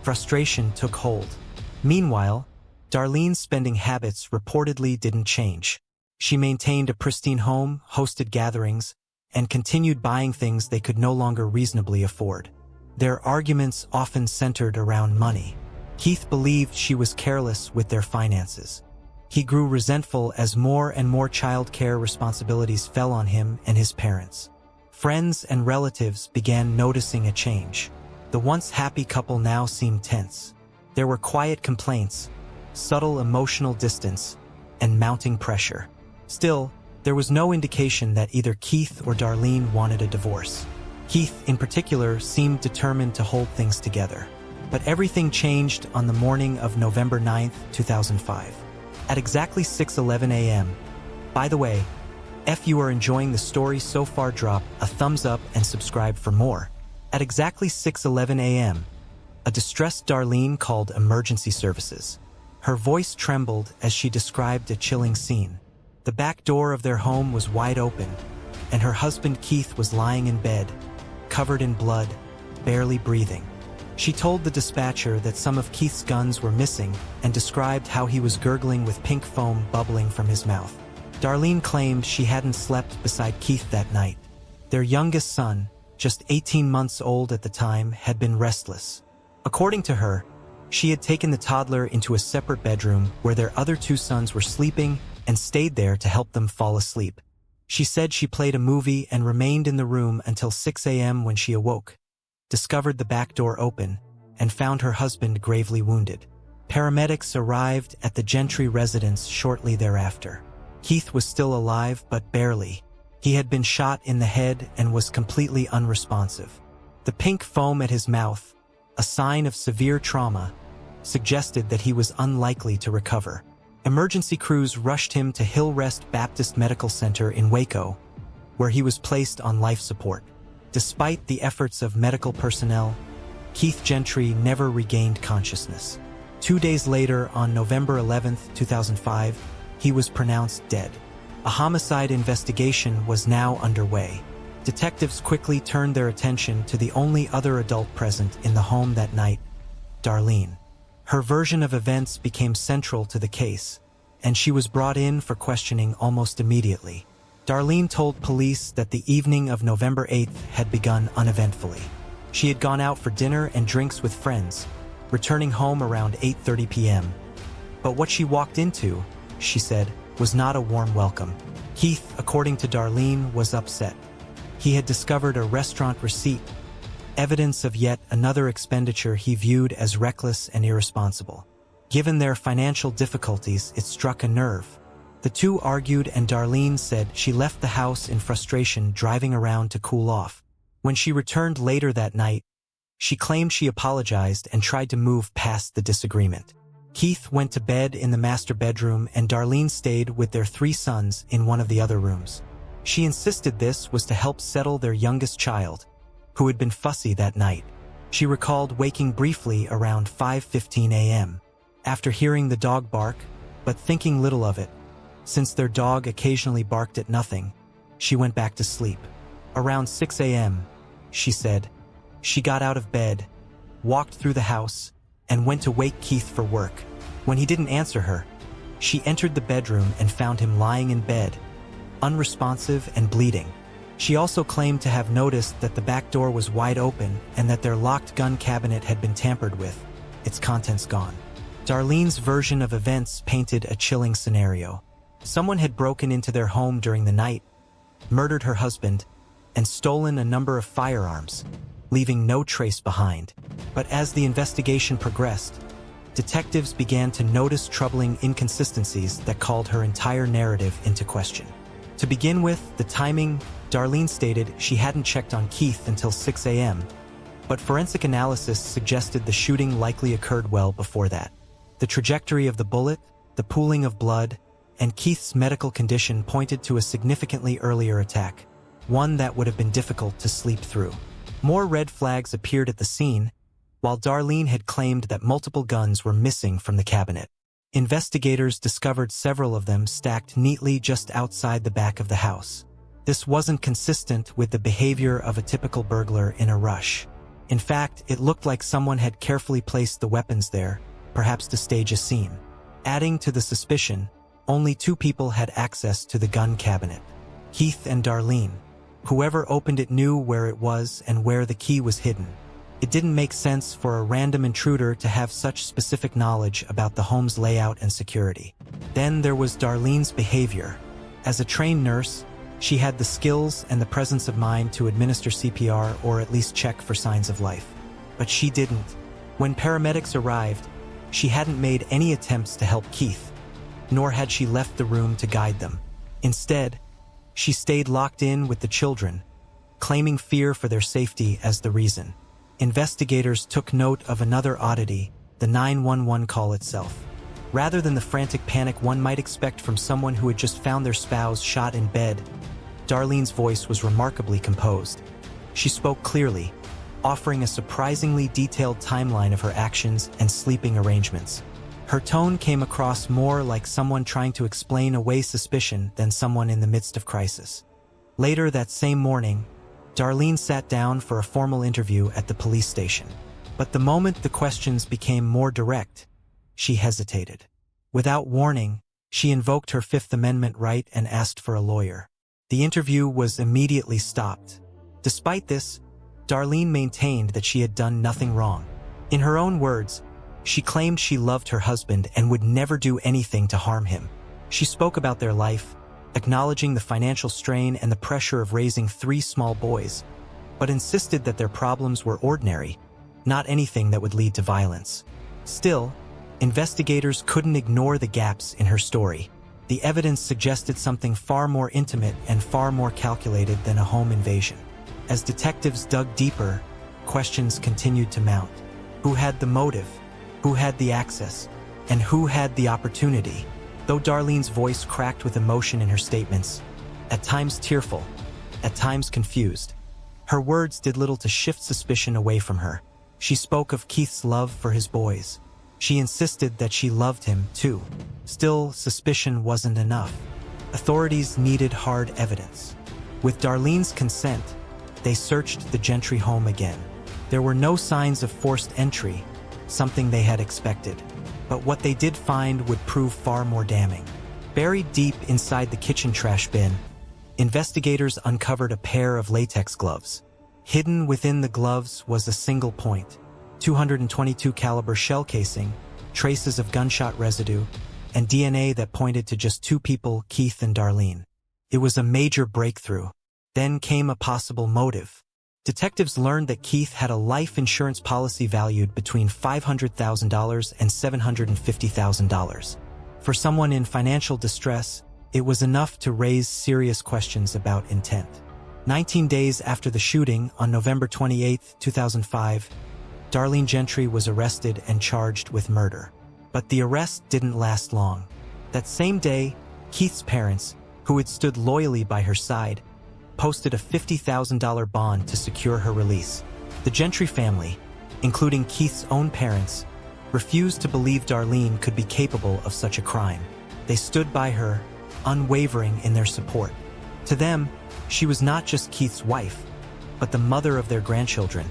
Frustration took hold. Meanwhile, Darlene's spending habits reportedly didn't change. She maintained a pristine home, hosted gatherings, and continued buying things they could no longer reasonably afford. Their arguments often centered around money. Keith believed she was careless with their finances. He grew resentful as more and more child care responsibilities fell on him and his parents. Friends and relatives began noticing a change. The once happy couple now seemed tense. There were quiet complaints, subtle emotional distance, and mounting pressure. Still, there was no indication that either Keith or Darlene wanted a divorce. Keith, in particular, seemed determined to hold things together. But everything changed on the morning of November 9th, 2005. At exactly 6:11 a.m. By the way, if you are enjoying the story so far, drop a thumbs up and subscribe for more. At exactly 6:11 a.m., a distressed Darlene called emergency services. Her voice trembled as she described a chilling scene. The back door of their home was wide open, and her husband Keith was lying in bed, covered in blood, barely breathing. She told the dispatcher that some of Keith's guns were missing and described how he was gurgling with pink foam bubbling from his mouth. Darlene claimed she hadn't slept beside Keith that night. Their youngest son, just 18 months old at the time, had been restless. According to her, she had taken the toddler into a separate bedroom where their other two sons were sleeping and stayed there to help them fall asleep. She said she played a movie and remained in the room until 6 a.m. when she awoke, discovered the back door open, and found her husband gravely wounded. Paramedics arrived at the Gentry residence shortly thereafter. Keith was still alive, but barely. He had been shot in the head and was completely unresponsive. The pink foam at his mouth, a sign of severe trauma, suggested that he was unlikely to recover. Emergency crews rushed him to Hillrest Baptist Medical Center in Waco, where he was placed on life support. Despite the efforts of medical personnel, Keith Gentry never regained consciousness. 2 days later, on November 11, 2005, he was pronounced dead. A homicide investigation was now underway. Detectives quickly turned their attention to the only other adult present in the home that night, Darlene. Her version of events became central to the case, and she was brought in for questioning almost immediately. Darlene told police that the evening of November 8th had begun uneventfully. She had gone out for dinner and drinks with friends, returning home around 8:30 p.m. But what she walked into, she said, was not a warm welcome. Keith, according to Darlene, was upset. He had discovered a restaurant receipt, evidence of yet another expenditure he viewed as reckless and irresponsible. Given their financial difficulties, it struck a nerve. The two argued, and Darlene said she left the house in frustration, driving around to cool off. When she returned later that night, she claimed she apologized and tried to move past the disagreement. Keith went to bed in the master bedroom, and Darlene stayed with their 3 sons in one of the other rooms. She insisted this was to help settle their youngest child, who had been fussy that night. She recalled waking briefly around 5:15 a.m. after hearing the dog bark, but thinking little of it. Since their dog occasionally barked at nothing, she went back to sleep. Around 6 a.m., she said, she got out of bed, walked through the house, and went to wake Keith for work. When he didn't answer her, she entered the bedroom and found him lying in bed, unresponsive and bleeding. She also claimed to have noticed that the back door was wide open and that their locked gun cabinet had been tampered with, its contents gone. Darlene's version of events painted a chilling scenario. Someone had broken into their home during the night, murdered her husband, and stolen a number of firearms, leaving no trace behind. But as the investigation progressed, detectives began to notice troubling inconsistencies that called her entire narrative into question. To begin with, the timing. Darlene stated she hadn't checked on Keith until 6 a.m., but forensic analysis suggested the shooting likely occurred well before that. The trajectory of the bullet, the pooling of blood, and Keith's medical condition pointed to a significantly earlier attack, one that would have been difficult to sleep through. More red flags appeared at the scene, while Darlene had claimed that multiple guns were missing from the cabinet. Investigators discovered several of them stacked neatly just outside the back of the house. This wasn't consistent with the behavior of a typical burglar in a rush. In fact, it looked like someone had carefully placed the weapons there, perhaps to stage a scene. Adding to the suspicion, only 2 people had access to the gun cabinet: Keith and Darlene. Whoever opened it knew where it was and where the key was hidden. It didn't make sense for a random intruder to have such specific knowledge about the home's layout and security. Then there was Darlene's behavior. As a trained nurse, she had the skills and the presence of mind to administer CPR or at least check for signs of life. But she didn't. When paramedics arrived, she hadn't made any attempts to help Keith, nor had she left the room to guide them. Instead, she stayed locked in with the children, claiming fear for their safety as the reason. Investigators took note of another oddity: the 911 call itself. Rather than the frantic panic one might expect from someone who had just found their spouse shot in bed, Darlene's voice was remarkably composed. She spoke clearly, offering a surprisingly detailed timeline of her actions and sleeping arrangements. Her tone came across more like someone trying to explain away suspicion than someone in the midst of crisis. Later that same morning, Darlene sat down for a formal interview at the police station. But the moment the questions became more direct, she hesitated. Without warning, she invoked her Fifth Amendment right and asked for a lawyer. The interview was immediately stopped. Despite this, Darlene maintained that she had done nothing wrong. In her own words, she claimed she loved her husband and would never do anything to harm him. She spoke about their life, acknowledging the financial strain and the pressure of raising 3 small boys, but insisted that their problems were ordinary, not anything that would lead to violence. Still, investigators couldn't ignore the gaps in her story. The evidence suggested something far more intimate and far more calculated than a home invasion. As detectives dug deeper, questions continued to mount. Who had the motive? Who had the access? And who had the opportunity? Though Darlene's voice cracked with emotion in her statements, at times tearful, at times confused, her words did little to shift suspicion away from her. She spoke of Keith's love for his boys. She insisted that she loved him, too. Still, suspicion wasn't enough. Authorities needed hard evidence. With Darlene's consent, they searched the Gentry home again. There were no signs of forced entry, something they had expected. But what they did find would prove far more damning. Buried deep inside the kitchen trash bin, investigators uncovered a pair of latex gloves. Hidden within the gloves was a single point, .222 caliber shell casing, traces of gunshot residue, and DNA that pointed to just 2 people, Keith and Darlene. It was a major breakthrough. Then came a possible motive. Detectives learned that Keith had a life insurance policy valued between $500,000 and $750,000. For someone in financial distress, it was enough to raise serious questions about intent. 19 days after the shooting, on November 28, 2005, Darlene Gentry was arrested and charged with murder. But the arrest didn't last long. That same day, Keith's parents, who had stood loyally by her side, posted a $50,000 bond to secure her release. The Gentry family, including Keith's own parents, refused to believe Darlene could be capable of such a crime. They stood by her, unwavering in their support. To them, she was not just Keith's wife, but the mother of their grandchildren,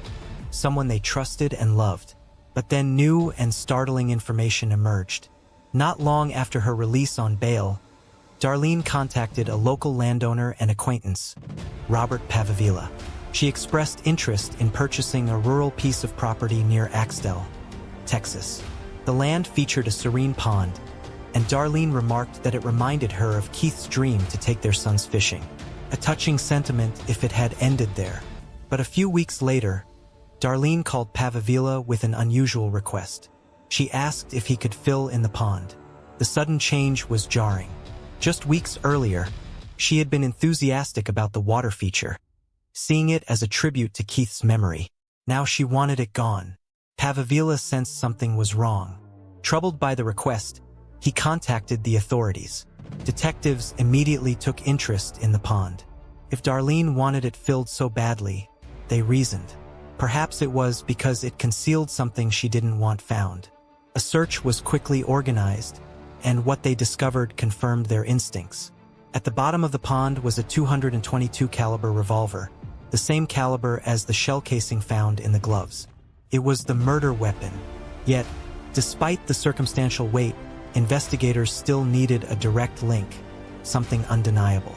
someone they trusted and loved. But then new and startling information emerged. Not long after her release on bail, Darlene contacted a local landowner and acquaintance, Robert Pavavila. She expressed interest in purchasing a rural piece of property near Axtell, Texas. The land featured a serene pond, and Darlene remarked that it reminded her of Keith's dream to take their sons fishing. A touching sentiment if it had ended there. But a few weeks later, Darlene called Pavavila with an unusual request. She asked if he could fill in the pond. The sudden change was jarring. Just weeks earlier, she had been enthusiastic about the water feature, seeing it as a tribute to Keith's memory. Now she wanted it gone. Pavavila sensed something was wrong. Troubled by the request, he contacted the authorities. Detectives immediately took interest in the pond. If Darlene wanted it filled so badly, they reasoned, perhaps it was because it concealed something she didn't want found. A search was quickly organized, and what they discovered confirmed their instincts. At the bottom of the pond was a .222 caliber revolver, the same caliber as the shell casing found in the gloves. It was the murder weapon. Yet, despite the circumstantial weight, investigators still needed a direct link, something undeniable.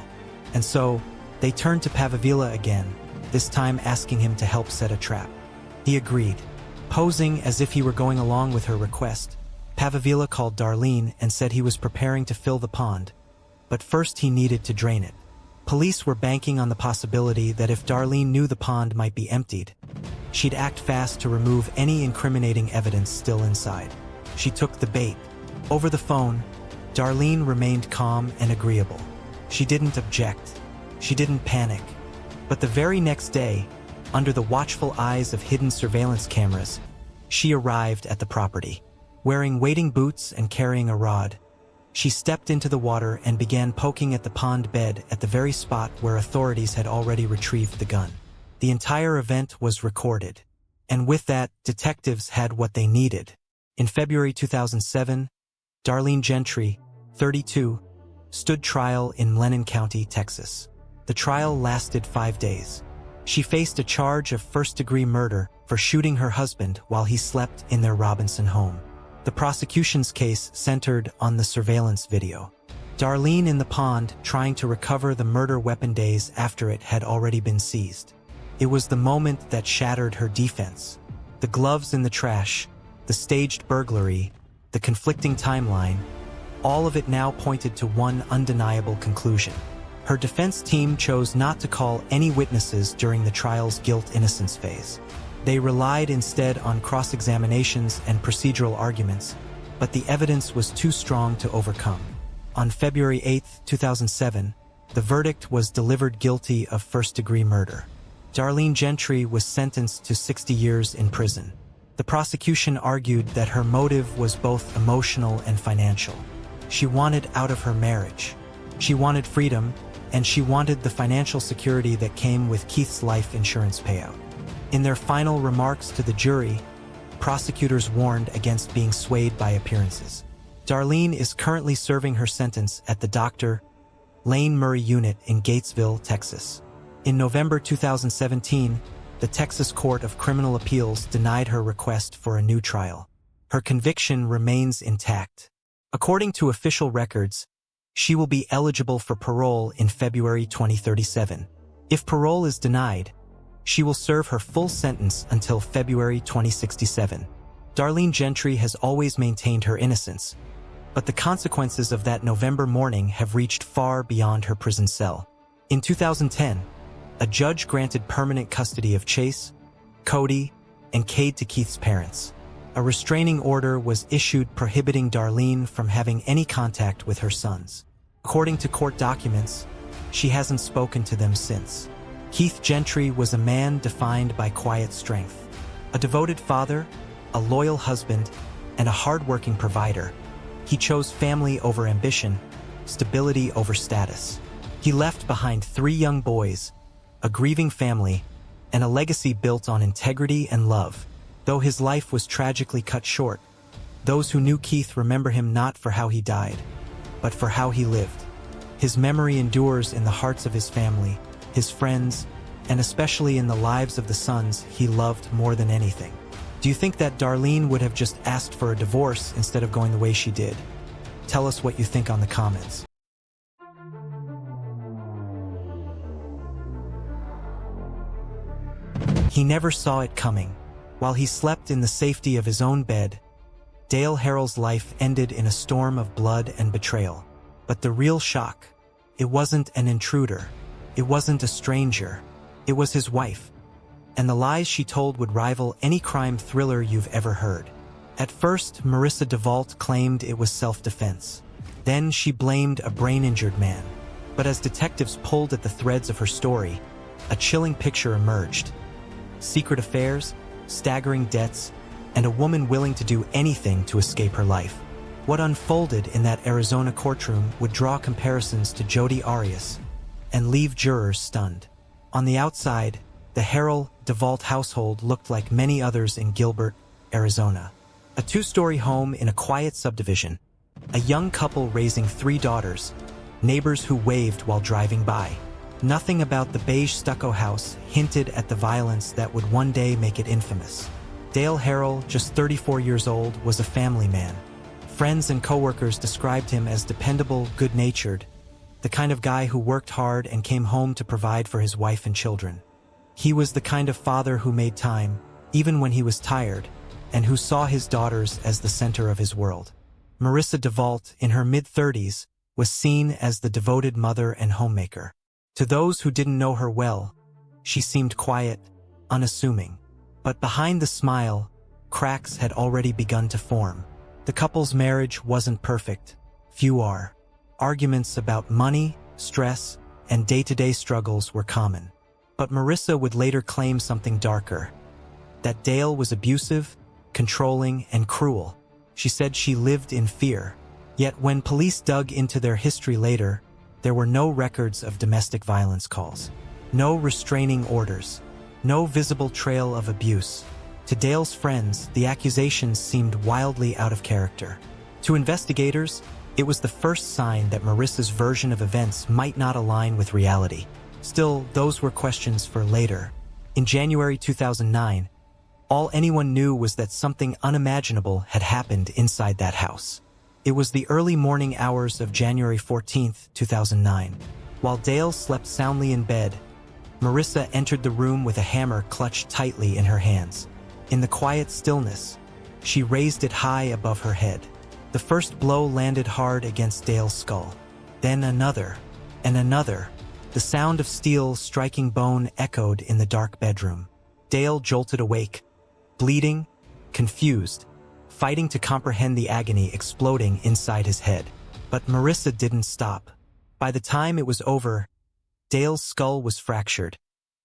And so, they turned to Pavavila again, this time asking him to help set a trap. He agreed. Posing as if he were going along with her request, Pavavila called Darlene and said he was preparing to fill the pond, but first he needed to drain it. Police were banking on the possibility that if Darlene knew the pond might be emptied, she'd act fast to remove any incriminating evidence still inside. She took the bait. Over the phone, Darlene remained calm and agreeable. She didn't object. She didn't panic. But the very next day, under the watchful eyes of hidden surveillance cameras, she arrived at the property. Wearing wading boots and carrying a rod, she stepped into the water and began poking at the pond bed at the very spot where authorities had already retrieved the gun. The entire event was recorded, and with that, detectives had what they needed. In February 2007, Darlene Gentry, 32, stood trial in Lennon County, Texas. The trial lasted 5 days. She faced a charge of first-degree murder for shooting her husband while he slept in their Robinson home. The prosecution's case centered on the surveillance video. Darlene in the pond trying to recover the murder weapon days after it had already been seized. It was the moment that shattered her defense. The gloves in the trash, the staged burglary, the conflicting timeline, all of it now pointed to one undeniable conclusion. Her defense team chose not to call any witnesses during the trial's guilt-innocence phase. They relied instead on cross-examinations and procedural arguments, but the evidence was too strong to overcome. On February 8, 2007, the verdict was delivered guilty of first-degree murder. Darlene Gentry was sentenced to 60 years in prison. The prosecution argued that her motive was both emotional and financial. She wanted out of her marriage. She wanted freedom, and she wanted the financial security that came with Keith's life insurance payout. In their final remarks to the jury, prosecutors warned against being swayed by appearances. Darlene is currently serving her sentence at the Dr. Lane Murray Unit in Gatesville, Texas. In November 2017, the Texas Court of Criminal Appeals denied her request for a new trial. Her conviction remains intact. According to official records, she will be eligible for parole in February 2037. If parole is denied, she will serve her full sentence until February 2067. Darlene Gentry has always maintained her innocence, but the consequences of that November morning have reached far beyond her prison cell. In 2010, a judge granted permanent custody of Chase, Cody, and Cade to Keith's parents. A restraining order was issued prohibiting Darlene from having any contact with her sons. According to court documents, she hasn't spoken to them since. Keith Gentry was a man defined by quiet strength. A devoted father, a loyal husband, and a hard-working provider. He chose family over ambition, stability over status. He left behind 3 young boys, a grieving family, and a legacy built on integrity and love. Though his life was tragically cut short, those who knew Keith remember him not for how he died, but for how he lived. His memory endures in the hearts of his family, his friends, and especially in the lives of the sons he loved more than anything. Do you think that Darlene would have just asked for a divorce instead of going the way she did? Tell us what you think on the comments. He never saw it coming. While he slept in the safety of his own bed, Dale Harrell's life ended in a storm of blood and betrayal. But the real shock, it wasn't an intruder. It wasn't a stranger. It was his wife. And the lies she told would rival any crime thriller you've ever heard. At first, Marissa Devault claimed it was self-defense. Then she blamed a brain-injured man. But as detectives pulled at the threads of her story, a chilling picture emerged. Secret affairs, staggering debts, and a woman willing to do anything to escape her life. What unfolded in that Arizona courtroom would draw comparisons to Jodi Arias and leave jurors stunned. On the outside, the Harrell-Devault household looked like many others in Gilbert, Arizona. A 2-story home in a quiet subdivision, a young couple raising 3 daughters, neighbors who waved while driving by. Nothing about the beige stucco house hinted at the violence that would one day make it infamous. Dale Harrell, just 34 years old, was a family man. Friends and coworkers described him as dependable, good-natured, the kind of guy who worked hard and came home to provide for his wife and children. He was the kind of father who made time, even when he was tired, and who saw his daughters as the center of his world. Marissa Devault, in her mid-30s, was seen as the devoted mother and homemaker. To those who didn't know her well, she seemed quiet, unassuming. But behind the smile, cracks had already begun to form. The couple's marriage wasn't perfect. Few are. Arguments about money, stress, and day-to-day struggles were common. But Marissa would later claim something darker. That Dale was abusive, controlling, and cruel. She said she lived in fear. Yet when police dug into their history later, there were no records of domestic violence calls. No restraining orders. No visible trail of abuse. To Dale's friends, the accusations seemed wildly out of character. To investigators, it was the first sign that Marissa's version of events might not align with reality. Still, those were questions for later. In January 2009, all anyone knew was that something unimaginable had happened inside that house. It was the early morning hours of January 14, 2009. While Dale slept soundly in bed, Marissa entered the room with a hammer clutched tightly in her hands. In the quiet stillness, she raised it high above her head. The first blow landed hard against Dale's skull. Then another, and another. The sound of steel striking bone echoed in the dark bedroom. Dale jolted awake, bleeding, confused, fighting to comprehend the agony exploding inside his head. But Marissa didn't stop. By the time it was over, Dale's skull was fractured,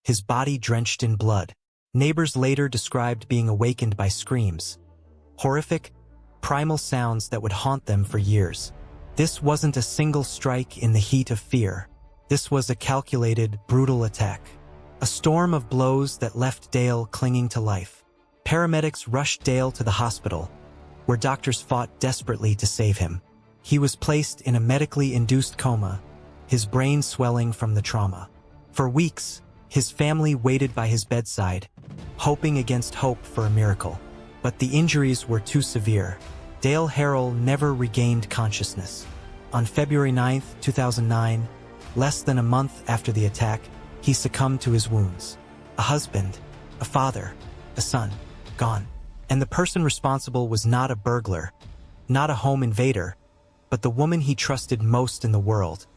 his body drenched in blood. Neighbors later described being awakened by screams. Horrific, primal sounds that would haunt them for years. This wasn't a single strike in the heat of fear. This was a calculated, brutal attack. A storm of blows that left Dale clinging to life. Paramedics rushed Dale to the hospital, where doctors fought desperately to save him. He was placed in a medically induced coma, his brain swelling from the trauma. For weeks, his family waited by his bedside, hoping against hope for a miracle. But the injuries were too severe. Dale Harrell never regained consciousness. On February 9, 2009, less than a month after the attack, he succumbed to his wounds. A husband, a father, a son, gone. And the person responsible was not a burglar, not a home invader, but the woman he trusted most in the world.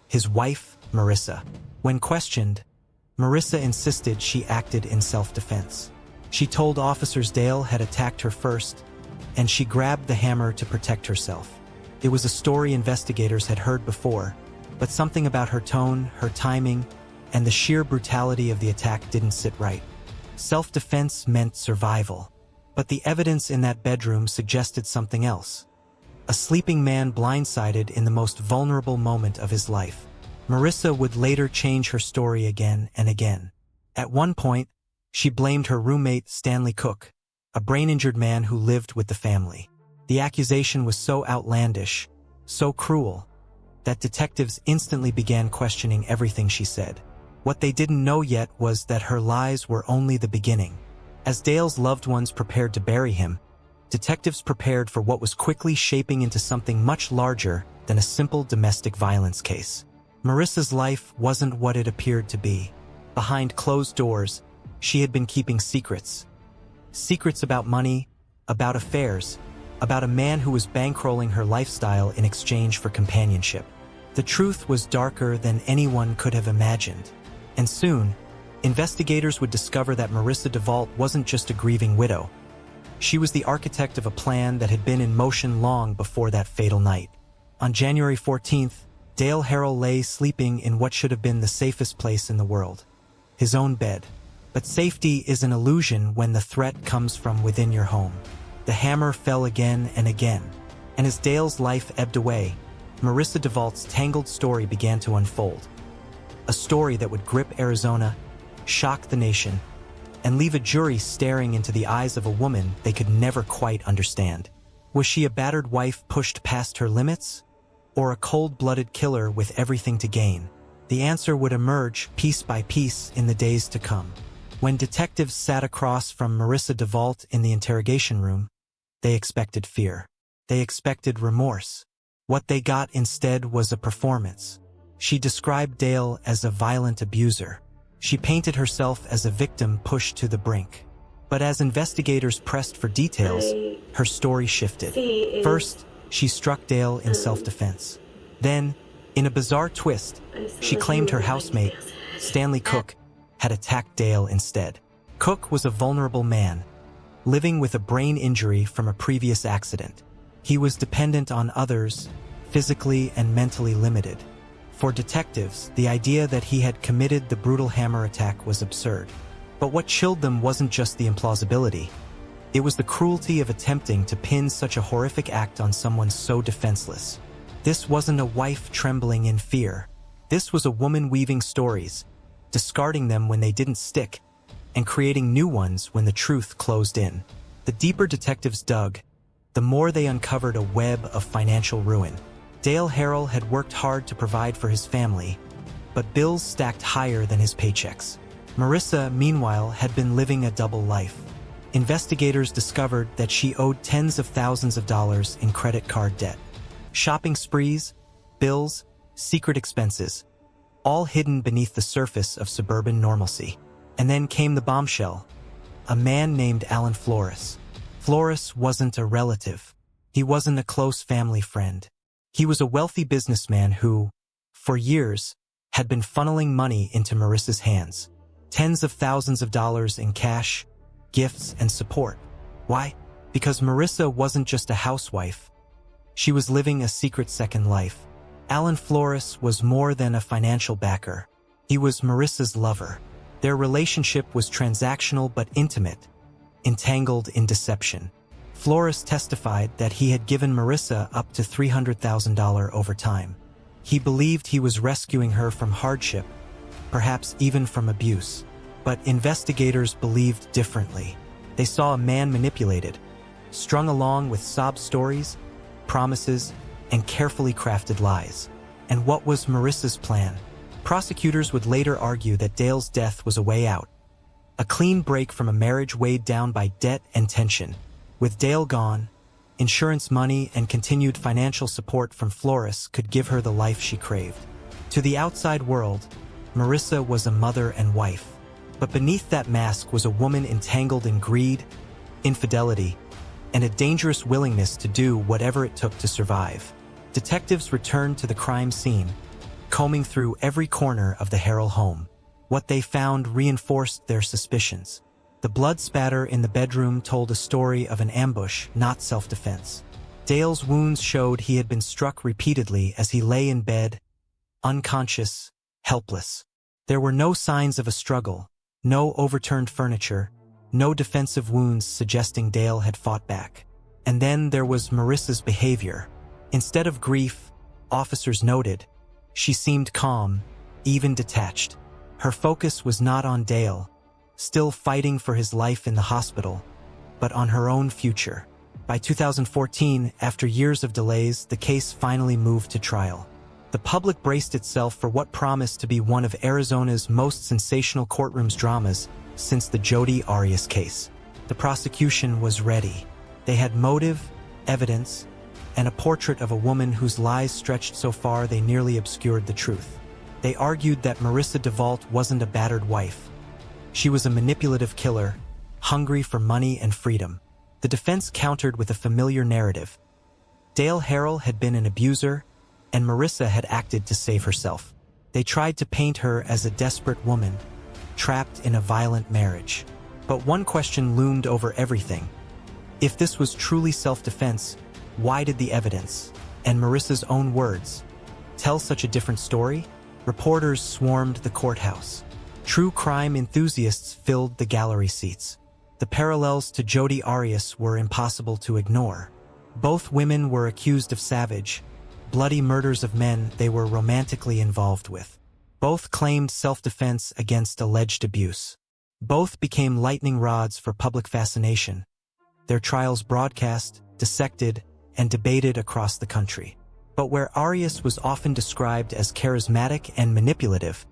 His wife, Marissa. When questioned, Marissa insisted she acted in self-defense. She told officers Dale had attacked her first, and she grabbed the hammer to protect herself. It was a story investigators had heard before, but something about her tone, her timing, and the sheer brutality of the attack didn't sit right. Self-defense meant survival. But the evidence in that bedroom suggested something else. A sleeping man blindsided in the most vulnerable moment of his life. Marissa would later change her story again and again. At one point, she blamed her roommate Stanley Cook, a brain-injured man who lived with the family. The accusation was so outlandish, so cruel, that detectives instantly began questioning everything she said. What they didn't know yet was that her lies were only the beginning. As Dale's loved ones prepared to bury him, detectives prepared for what was quickly shaping into something much larger than a simple domestic violence case. Marissa's life wasn't what it appeared to be. Behind closed doors, she had been keeping secrets. Secrets about money, about affairs, about a man who was bankrolling her lifestyle in exchange for companionship. The truth was darker than anyone could have imagined. And soon, investigators would discover that Marissa Devault wasn't just a grieving widow. She was the architect of a plan that had been in motion long before that fatal night. On January 14th, Dale Harrell lay sleeping in what should have been the safest place in the world, his own bed. But safety is an illusion when the threat comes from within your home. The hammer fell again and again, and as Dale's life ebbed away, Marissa Devault's tangled story began to unfold. A story that would grip Arizona, shock the nation, and leave a jury staring into the eyes of a woman they could never quite understand. Was she a battered wife pushed past her limits? Or a cold-blooded killer with everything to gain? The answer would emerge piece by piece in the days to come. When detectives sat across from Marissa Devault in the interrogation room, they expected fear. They expected remorse. What they got instead was a performance. She described Dale as a violent abuser. She painted herself as a victim pushed to the brink. But as investigators pressed for details, her story shifted. First, she struck Dale in self-defense. Then, in a bizarre twist, she claimed her housemate, Stanley Cook, had attacked Dale instead. Cook was a vulnerable man, living with a brain injury from a previous accident. He was dependent on others, physically and mentally limited. For detectives, the idea that he had committed the brutal hammer attack was absurd. But what chilled them wasn't just the implausibility. It was the cruelty of attempting to pin such a horrific act on someone so defenseless. This wasn't a wife trembling in fear. This was a woman weaving stories, discarding them when they didn't stick, and creating new ones when the truth closed in. The deeper detectives dug, the more they uncovered a web of financial ruin. Dale Harrell had worked hard to provide for his family, but bills stacked higher than his paychecks. Marissa, meanwhile, had been living a double life. Investigators discovered that she owed tens of thousands of dollars in credit card debt. Shopping sprees, bills, secret expenses, all hidden beneath the surface of suburban normalcy. And then came the bombshell. A man named Alan Flores. Flores wasn't a relative. He wasn't a close family friend. He was a wealthy businessman who, for years, had been funneling money into Marissa's hands. Tens of thousands of dollars in cash, gifts, and support. Why? Because Marissa wasn't just a housewife. She was living a secret second life. Alan Flores was more than a financial backer. He was Marissa's lover. Their relationship was transactional but intimate, entangled in deception. Flores testified that he had given Marissa up to $300,000 over time. He believed he was rescuing her from hardship, perhaps even from abuse. But investigators believed differently. They saw a man manipulated, strung along with sob stories, promises, and carefully crafted lies. And what was Marissa's plan? Prosecutors would later argue that Dale's death was a way out, a clean break from a marriage weighed down by debt and tension. With Dale gone, insurance money and continued financial support from Flores could give her the life she craved. To the outside world, Marissa was a mother and wife. But beneath that mask was a woman entangled in greed, infidelity, and a dangerous willingness to do whatever it took to survive. Detectives returned to the crime scene, combing through every corner of the Harrell home. What they found reinforced their suspicions. The blood spatter in the bedroom told a story of an ambush, not self-defense. Dale's wounds showed he had been struck repeatedly as he lay in bed, unconscious, helpless. There were no signs of a struggle. No overturned furniture, no defensive wounds suggesting Dale had fought back. And then there was Marissa's behavior. Instead of grief, officers noted, she seemed calm, even detached. Her focus was not on Dale, still fighting for his life in the hospital, but on her own future. By 2014, after years of delays, the case finally moved to trial. The public braced itself for what promised to be one of Arizona's most sensational courtroom dramas since the Jodi Arias case. The prosecution was ready. They had motive, evidence, and a portrait of a woman whose lies stretched so far they nearly obscured the truth. They argued that Marissa Devault wasn't a battered wife. She was a manipulative killer, hungry for money and freedom. The defense countered with a familiar narrative. Dale Harrell had been an abuser, and Marissa had acted to save herself. They tried to paint her as a desperate woman, trapped in a violent marriage. But one question loomed over everything. If this was truly self-defense, why did the evidence, and Marissa's own words, tell such a different story? Reporters swarmed the courthouse. True crime enthusiasts filled the gallery seats. The parallels to Jodi Arias were impossible to ignore. Both women were accused of savage, bloody murders of men they were romantically involved with. Both claimed self-defense against alleged abuse. Both became lightning rods for public fascination. Their trials broadcast, dissected, and debated across the country. But where Arias was often described as charismatic and manipulative,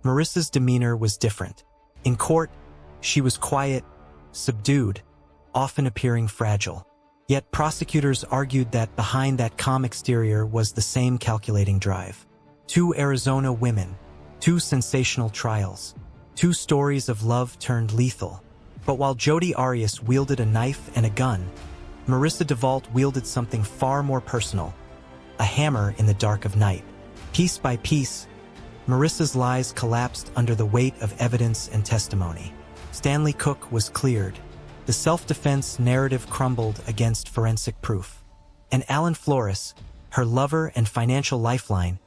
Marissa's demeanor was different. In court, she was quiet, subdued, often appearing fragile. Yet prosecutors argued that behind that calm exterior was the same calculating drive. 2 Arizona women, 2 sensational trials, 2 stories of love turned lethal. But while Jodi Arias wielded a knife and a gun, Marissa Devault wielded something far more personal, a hammer in the dark of night. Piece by piece, Marissa's lies collapsed under the weight of evidence and testimony. Stanley Cook was cleared. The self-defense narrative crumbled against forensic proof. And Alan Flores, her lover and financial lifeline,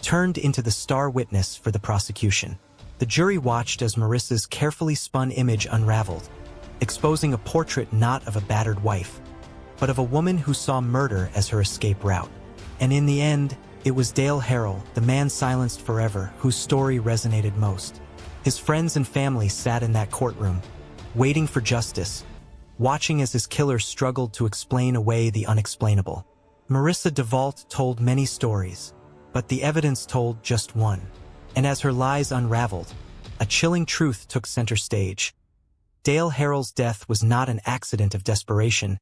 turned into the star witness for the prosecution. The jury watched as Marissa's carefully spun image unraveled, exposing a portrait not of a battered wife, but of a woman who saw murder as her escape route. And in the end, it was Dale Harrell, the man silenced forever, whose story resonated most. His friends and family sat in that courtroom, waiting for justice, watching as his killer struggled to explain away the unexplainable. Marissa Devault told many stories, but the evidence told just one. And as her lies unraveled, a chilling truth took center stage. Dale Harrell's death was not an accident of desperation,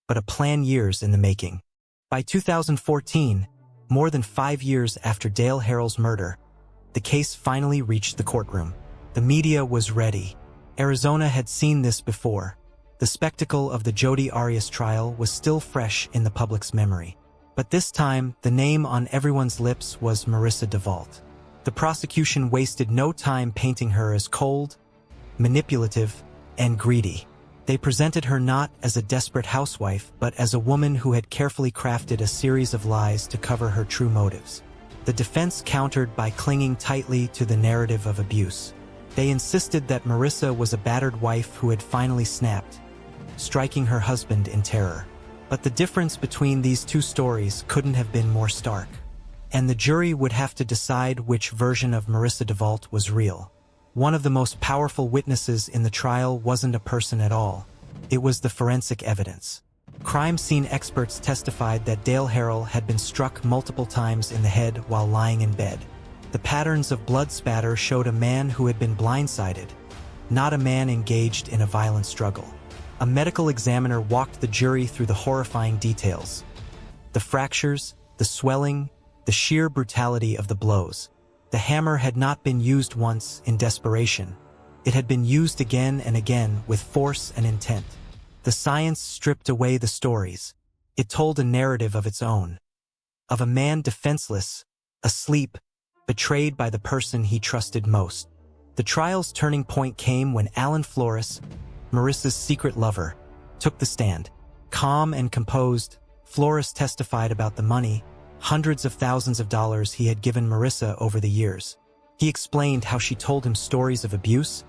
but a plan years in the making. By 2014, more than 5 years after Dale Harrell's murder, the case finally reached the courtroom. The media was ready. Arizona had seen this before. The spectacle of the Jodi Arias trial was still fresh in the public's memory. But this time, the name on everyone's lips was Marissa Devault. The prosecution wasted no time painting her as cold, manipulative, and greedy. They presented her not as a desperate housewife, but as a woman who had carefully crafted a series of lies to cover her true motives. The defense countered by clinging tightly to the narrative of abuse. They insisted that Marissa was a battered wife who had finally snapped, striking her husband in terror. But the difference between these two stories couldn't have been more stark. And the jury would have to decide which version of Marissa Devault was real. One of the most powerful witnesses in the trial wasn't a person at all. It was the forensic evidence. Crime scene experts testified that Dale Harrell had been struck multiple times in the head while lying in bed. The patterns of blood spatter showed a man who had been blindsided, not a man engaged in a violent struggle. A medical examiner walked the jury through the horrifying details. The fractures, the swelling, the sheer brutality of the blows. The hammer had not been used once in desperation. It had been used again and again with force and intent. The science stripped away the stories. It told a narrative of its own. Of a man defenseless, asleep, betrayed by the person he trusted most. The trial's turning point came when Alan Flores, Marissa's secret lover, took the stand. Calm and composed, Flores testified about the money, hundreds of thousands of dollars he had given Marissa over the years. He explained how she told him stories of abuse,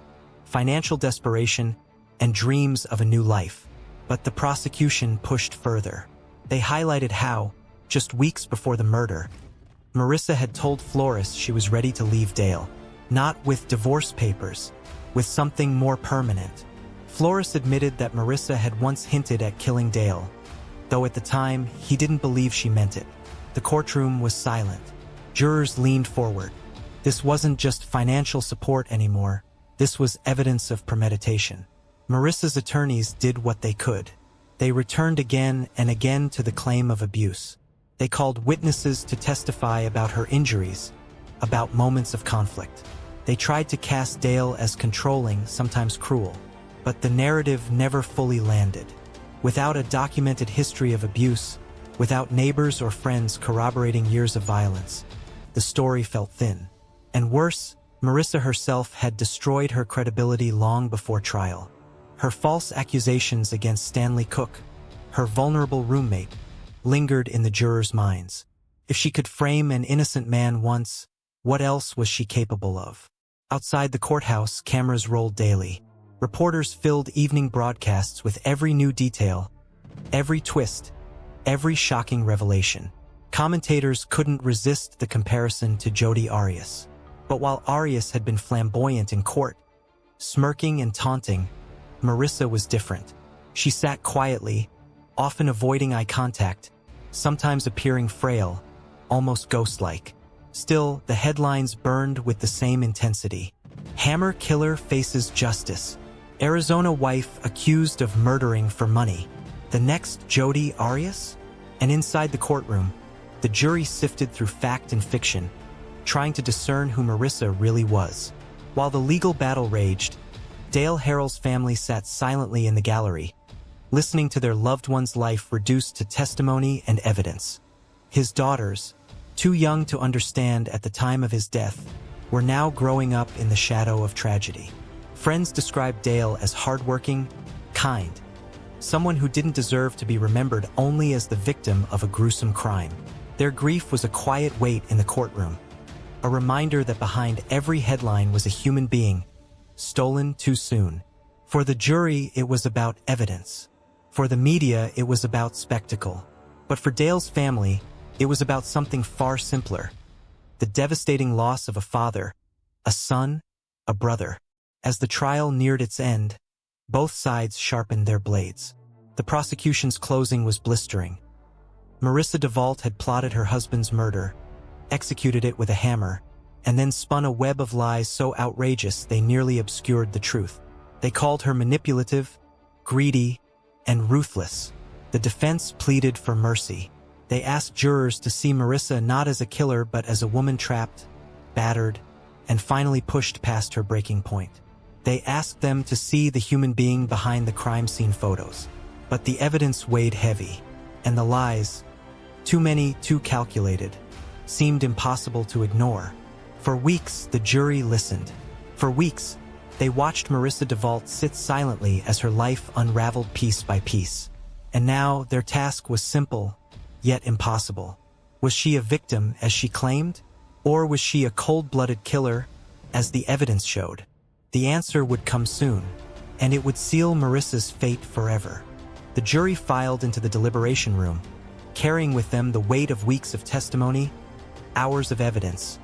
financial desperation, and dreams of a new life. But the prosecution pushed further. They highlighted how, just weeks before the murder, Marissa had told Flores she was ready to leave Dale. Not with divorce papers, with something more permanent. Flores admitted that Marissa had once hinted at killing Dale, though at the time, he didn't believe she meant it. The courtroom was silent. Jurors leaned forward. This wasn't just financial support anymore. This was evidence of premeditation. Marissa's attorneys did what they could. They returned again and again to the claim of abuse. They called witnesses to testify about her injuries, about moments of conflict. They tried to cast Dale as controlling, sometimes cruel. But the narrative never fully landed. Without a documented history of abuse, without neighbors or friends corroborating years of violence, the story felt thin. And worse, Marissa herself had destroyed her credibility long before trial. Her false accusations against Stanley Cook, her vulnerable roommate, lingered in the jurors' minds. If she could frame an innocent man once, what else was she capable of? Outside the courthouse, cameras rolled daily. Reporters filled evening broadcasts with every new detail, every twist, every shocking revelation. Commentators couldn't resist the comparison to Jodi Arias. But while Arias had been flamboyant in court, smirking and taunting, Marissa was different. She sat quietly, often avoiding eye contact, sometimes appearing frail, almost ghost-like. Still, the headlines burned with the same intensity. Hammer killer faces justice. Arizona wife accused of murdering for money. The next Jodi Arias? And inside the courtroom, the jury sifted through fact and fiction, trying to discern who Marissa really was. While the legal battle raged, Dale Harrell's family sat silently in the gallery, listening to their loved one's life reduced to testimony and evidence. His daughters, too young to understand at the time of his death, were now growing up in the shadow of tragedy. Friends described Dale as hardworking, kind, someone who didn't deserve to be remembered only as the victim of a gruesome crime. Their grief was a quiet weight in the courtroom, a reminder that behind every headline was a human being, stolen too soon. For the jury, it was about evidence. For the media, it was about spectacle. But for Dale's family, it was about something far simpler: the devastating loss of a father, a son, a brother. As the trial neared its end, both sides sharpened their blades. The prosecution's closing was blistering. Marissa Devault had plotted her husband's murder, executed it with a hammer, and then spun a web of lies so outrageous they nearly obscured the truth. They called her manipulative, greedy, and ruthless. The defense pleaded for mercy. They asked jurors to see Marissa not as a killer but as a woman trapped, battered, and finally pushed past her breaking point. They asked them to see the human being behind the crime scene photos. But the evidence weighed heavy, and the lies, too many, too calculated, seemed impossible to ignore. For weeks, the jury listened. For weeks, they watched Marissa Devault sit silently as her life unraveled piece by piece. And now, their task was simple, yet impossible. Was she a victim, as she claimed? Or was she a cold-blooded killer, as the evidence showed? The answer would come soon, and it would seal Marissa's fate forever. The jury filed into the deliberation room, carrying with them the weight of weeks of testimony, hours of evidence,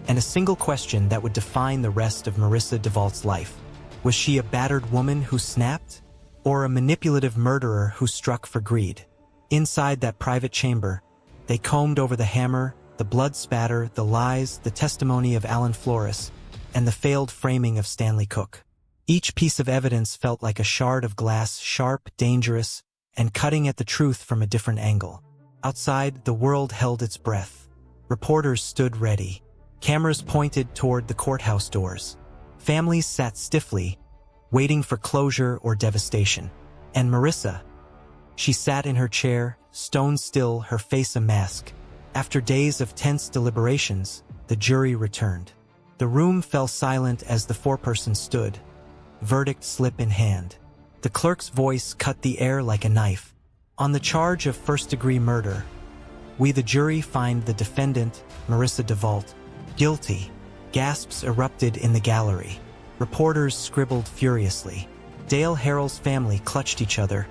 and a single question that would define the rest of Marissa Devault's life. Was she a battered woman who snapped, or a manipulative murderer who struck for greed? Inside that private chamber, they combed over the hammer, the blood spatter, the lies, the testimony of Alan Flores, and the failed framing of Stanley Cook. Each piece of evidence felt like a shard of glass, sharp, dangerous, and cutting at the truth from a different angle. Outside, the world held its breath. Reporters stood ready. Cameras pointed toward the courthouse doors. Families sat stiffly, waiting for closure or devastation. And Marissa, she sat in her chair, stone still, her face a mask. After days of tense deliberations, the jury returned. The room fell silent as the foreperson stood, verdict slip in hand. The clerk's voice cut the air like a knife. On the charge of first-degree murder, we the jury find the defendant, Marissa Devault, guilty. Gasps erupted in the gallery. Reporters scribbled furiously. Dale Harrell's family clutched each other,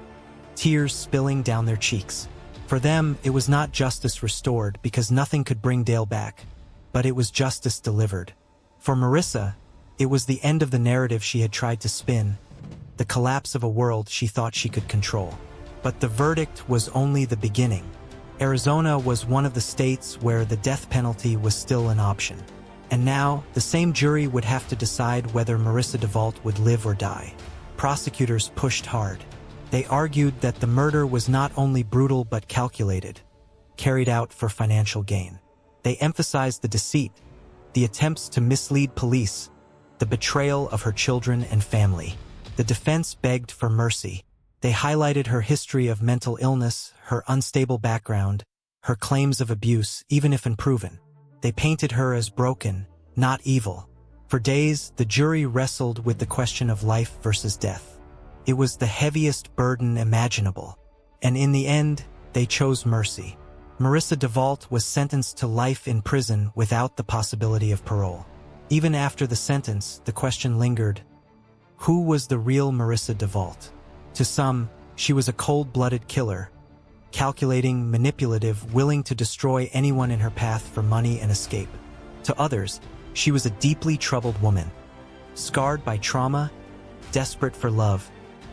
tears spilling down their cheeks. For them, it was not justice restored because nothing could bring Dale back, but it was justice delivered. For Marissa, it was the end of the narrative she had tried to spin, the collapse of a world she thought she could control. But the verdict was only the beginning. Arizona was one of the states where the death penalty was still an option. And now, the same jury would have to decide whether Marissa Devault would live or die. Prosecutors pushed hard. They argued that the murder was not only brutal but calculated, carried out for financial gain. They emphasized the deceit, the attempts to mislead police, the betrayal of her children and family. The defense begged for mercy. They highlighted her history of mental illness, her unstable background, her claims of abuse, even if unproven. They painted her as broken, not evil. For days, the jury wrestled with the question of life versus death. It was the heaviest burden imaginable. And in the end, they chose mercy. Marissa Devault was sentenced to life in prison without the possibility of parole. Even after the sentence, the question lingered: who was the real Marissa Devault? To some, she was a cold-blooded killer, calculating, manipulative, willing to destroy anyone in her path for money and escape. To others, she was a deeply troubled woman, scarred by trauma, desperate for love,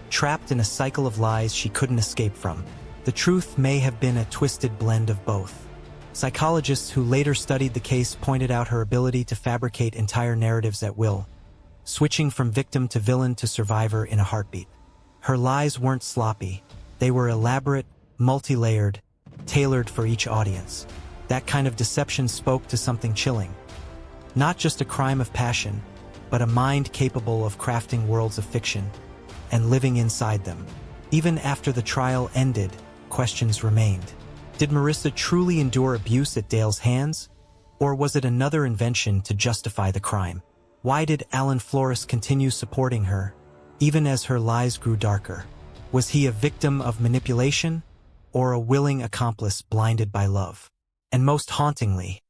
trapped in a cycle of lies she couldn't escape from. The truth may have been a twisted blend of both. Psychologists who later studied the case pointed out her ability to fabricate entire narratives at will, switching from victim to villain to survivor in a heartbeat. Her lies weren't sloppy. They were elaborate, multi-layered, tailored for each audience. That kind of deception spoke to something chilling. Not just a crime of passion, but a mind capable of crafting worlds of fiction and living inside them. Even after the trial ended, questions remained. Did Marissa truly endure abuse at Dale's hands? Or was it another invention to justify the crime? Why did Alan Flores continue supporting her, even as her lies grew darker? Was he a victim of manipulation, or a willing accomplice blinded by love? And most hauntingly,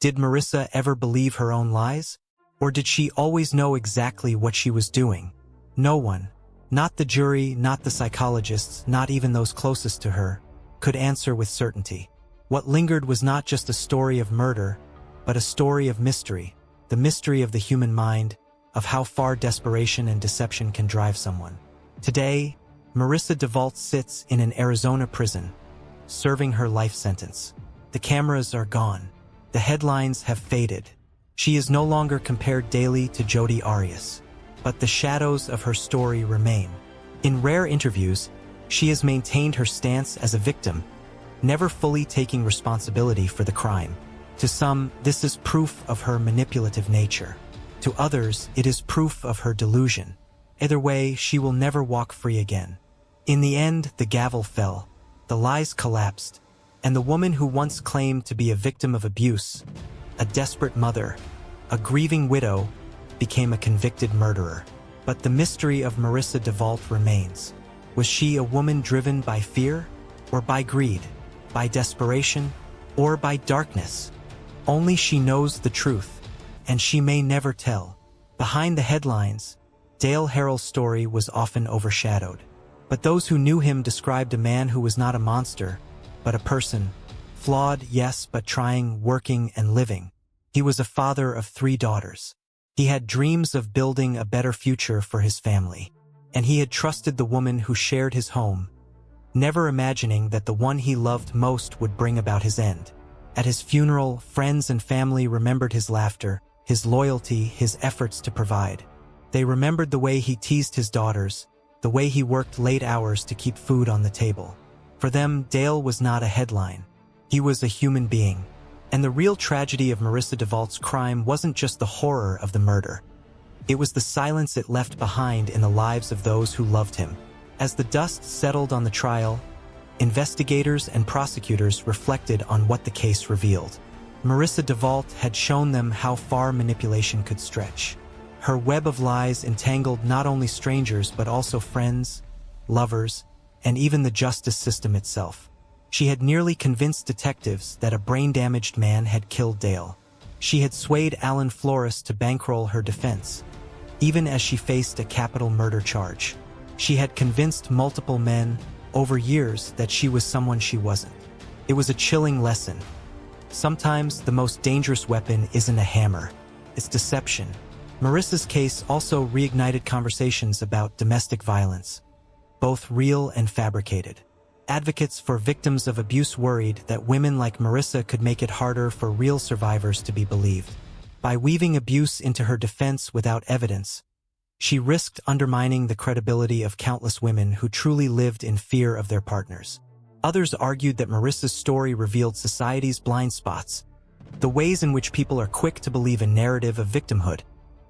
did Marissa ever believe her own lies? Or did she always know exactly what she was doing? No one, not the jury, not the psychologists, not even those closest to her, could answer with certainty. What lingered was not just a story of murder, but a story of mystery, the mystery of the human mind, of how far desperation and deception can drive someone. Today, Marissa Devault sits in an Arizona prison, serving her life sentence. The cameras are gone. The headlines have faded. She is no longer compared daily to Jodi Arias, but the shadows of her story remain. In rare interviews, she has maintained her stance as a victim, never fully taking responsibility for the crime. To some, this is proof of her manipulative nature. To others, it is proof of her delusion. Either way, she will never walk free again. In the end, the gavel fell, the lies collapsed, and the woman who once claimed to be a victim of abuse, a desperate mother, a grieving widow, became a convicted murderer. But the mystery of Marissa Devault remains. Was she a woman driven by fear, or by greed, by desperation, or by darkness? Only she knows the truth, and she may never tell. Behind the headlines, Dale Harrell's story was often overshadowed. But those who knew him described a man who was not a monster, but a person. Flawed, yes, but trying, working, and living. He was a father of 3 daughters. He had dreams of building a better future for his family. And he had trusted the woman who shared his home, never imagining that the one he loved most would bring about his end. At his funeral, friends and family remembered his laughter, his loyalty, his efforts to provide. They remembered the way he teased his daughters, the way he worked late hours to keep food on the table. For them, Dale was not a headline. He was a human being. And the real tragedy of Marissa Devault's crime wasn't just the horror of the murder. It was the silence it left behind in the lives of those who loved him. As the dust settled on the trial, investigators and prosecutors reflected on what the case revealed. Marissa Devault had shown them how far manipulation could stretch. Her web of lies entangled not only strangers but also friends, lovers, and even the justice system itself. She had nearly convinced detectives that a brain-damaged man had killed Dale. She had swayed Alan Flores to bankroll her defense, even as she faced a capital murder charge. She had convinced multiple men over years that she was someone she wasn't. It was a chilling lesson. Sometimes the most dangerous weapon isn't a hammer, it's deception. Marissa's case also reignited conversations about domestic violence, both real and fabricated. Advocates for victims of abuse worried that women like Marissa could make it harder for real survivors to be believed. By weaving abuse into her defense without evidence, she risked undermining the credibility of countless women who truly lived in fear of their partners. Others argued that Marissa's story revealed society's blind spots, the ways in which people are quick to believe a narrative of victimhood,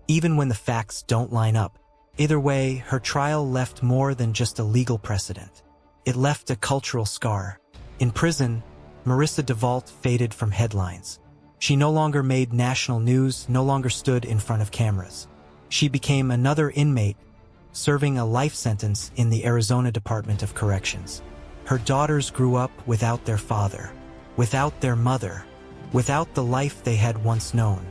even when the facts don't line up. Either way, her trial left more than just a legal precedent. It left a cultural scar. In prison, Marissa Devault faded from headlines. She no longer made national news, no longer stood in front of cameras. She became another inmate, serving a life sentence in the Arizona Department of Corrections. Her daughters grew up without their father, without their mother, without the life they had once known.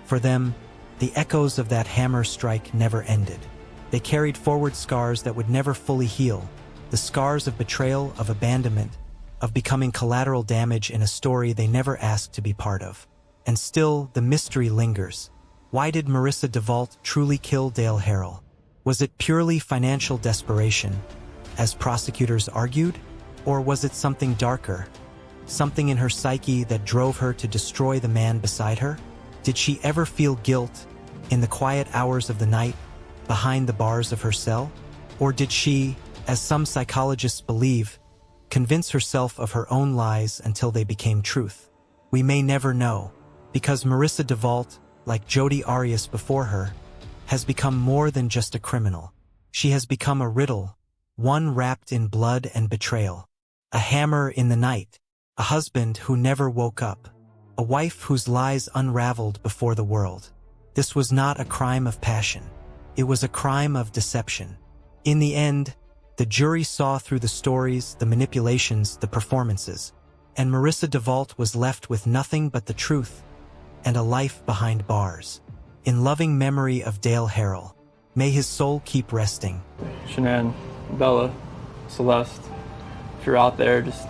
For them, the echoes of that hammer strike never ended. They carried forward scars that would never fully heal, the scars of betrayal, of abandonment, of becoming collateral damage in a story they never asked to be part of. And still, the mystery lingers. Why did Marissa Devault truly kill Dale Harrell? Was it purely financial desperation, as prosecutors argued? Or was it something darker, something in her psyche that drove her to destroy the man beside her? Did she ever feel guilt in the quiet hours of the night, behind the bars of her cell? Or did she, as some psychologists believe, convince herself of her own lies until they became truth? We may never know, because Marissa Devault, like Jodi Arias before her, has become more than just a criminal. She has become a riddle, one wrapped in blood and betrayal. A hammer in the night, a husband who never woke up, a wife whose lies unraveled before the world. This was not a crime of passion. It was a crime of deception. In the end, the jury saw through the stories, the manipulations, the performances, and Marissa Devault was left with nothing but the truth and a life behind bars. In loving memory of Dale Harrell, may his soul keep resting. Shanann, Bella, Celeste, if you're out there, just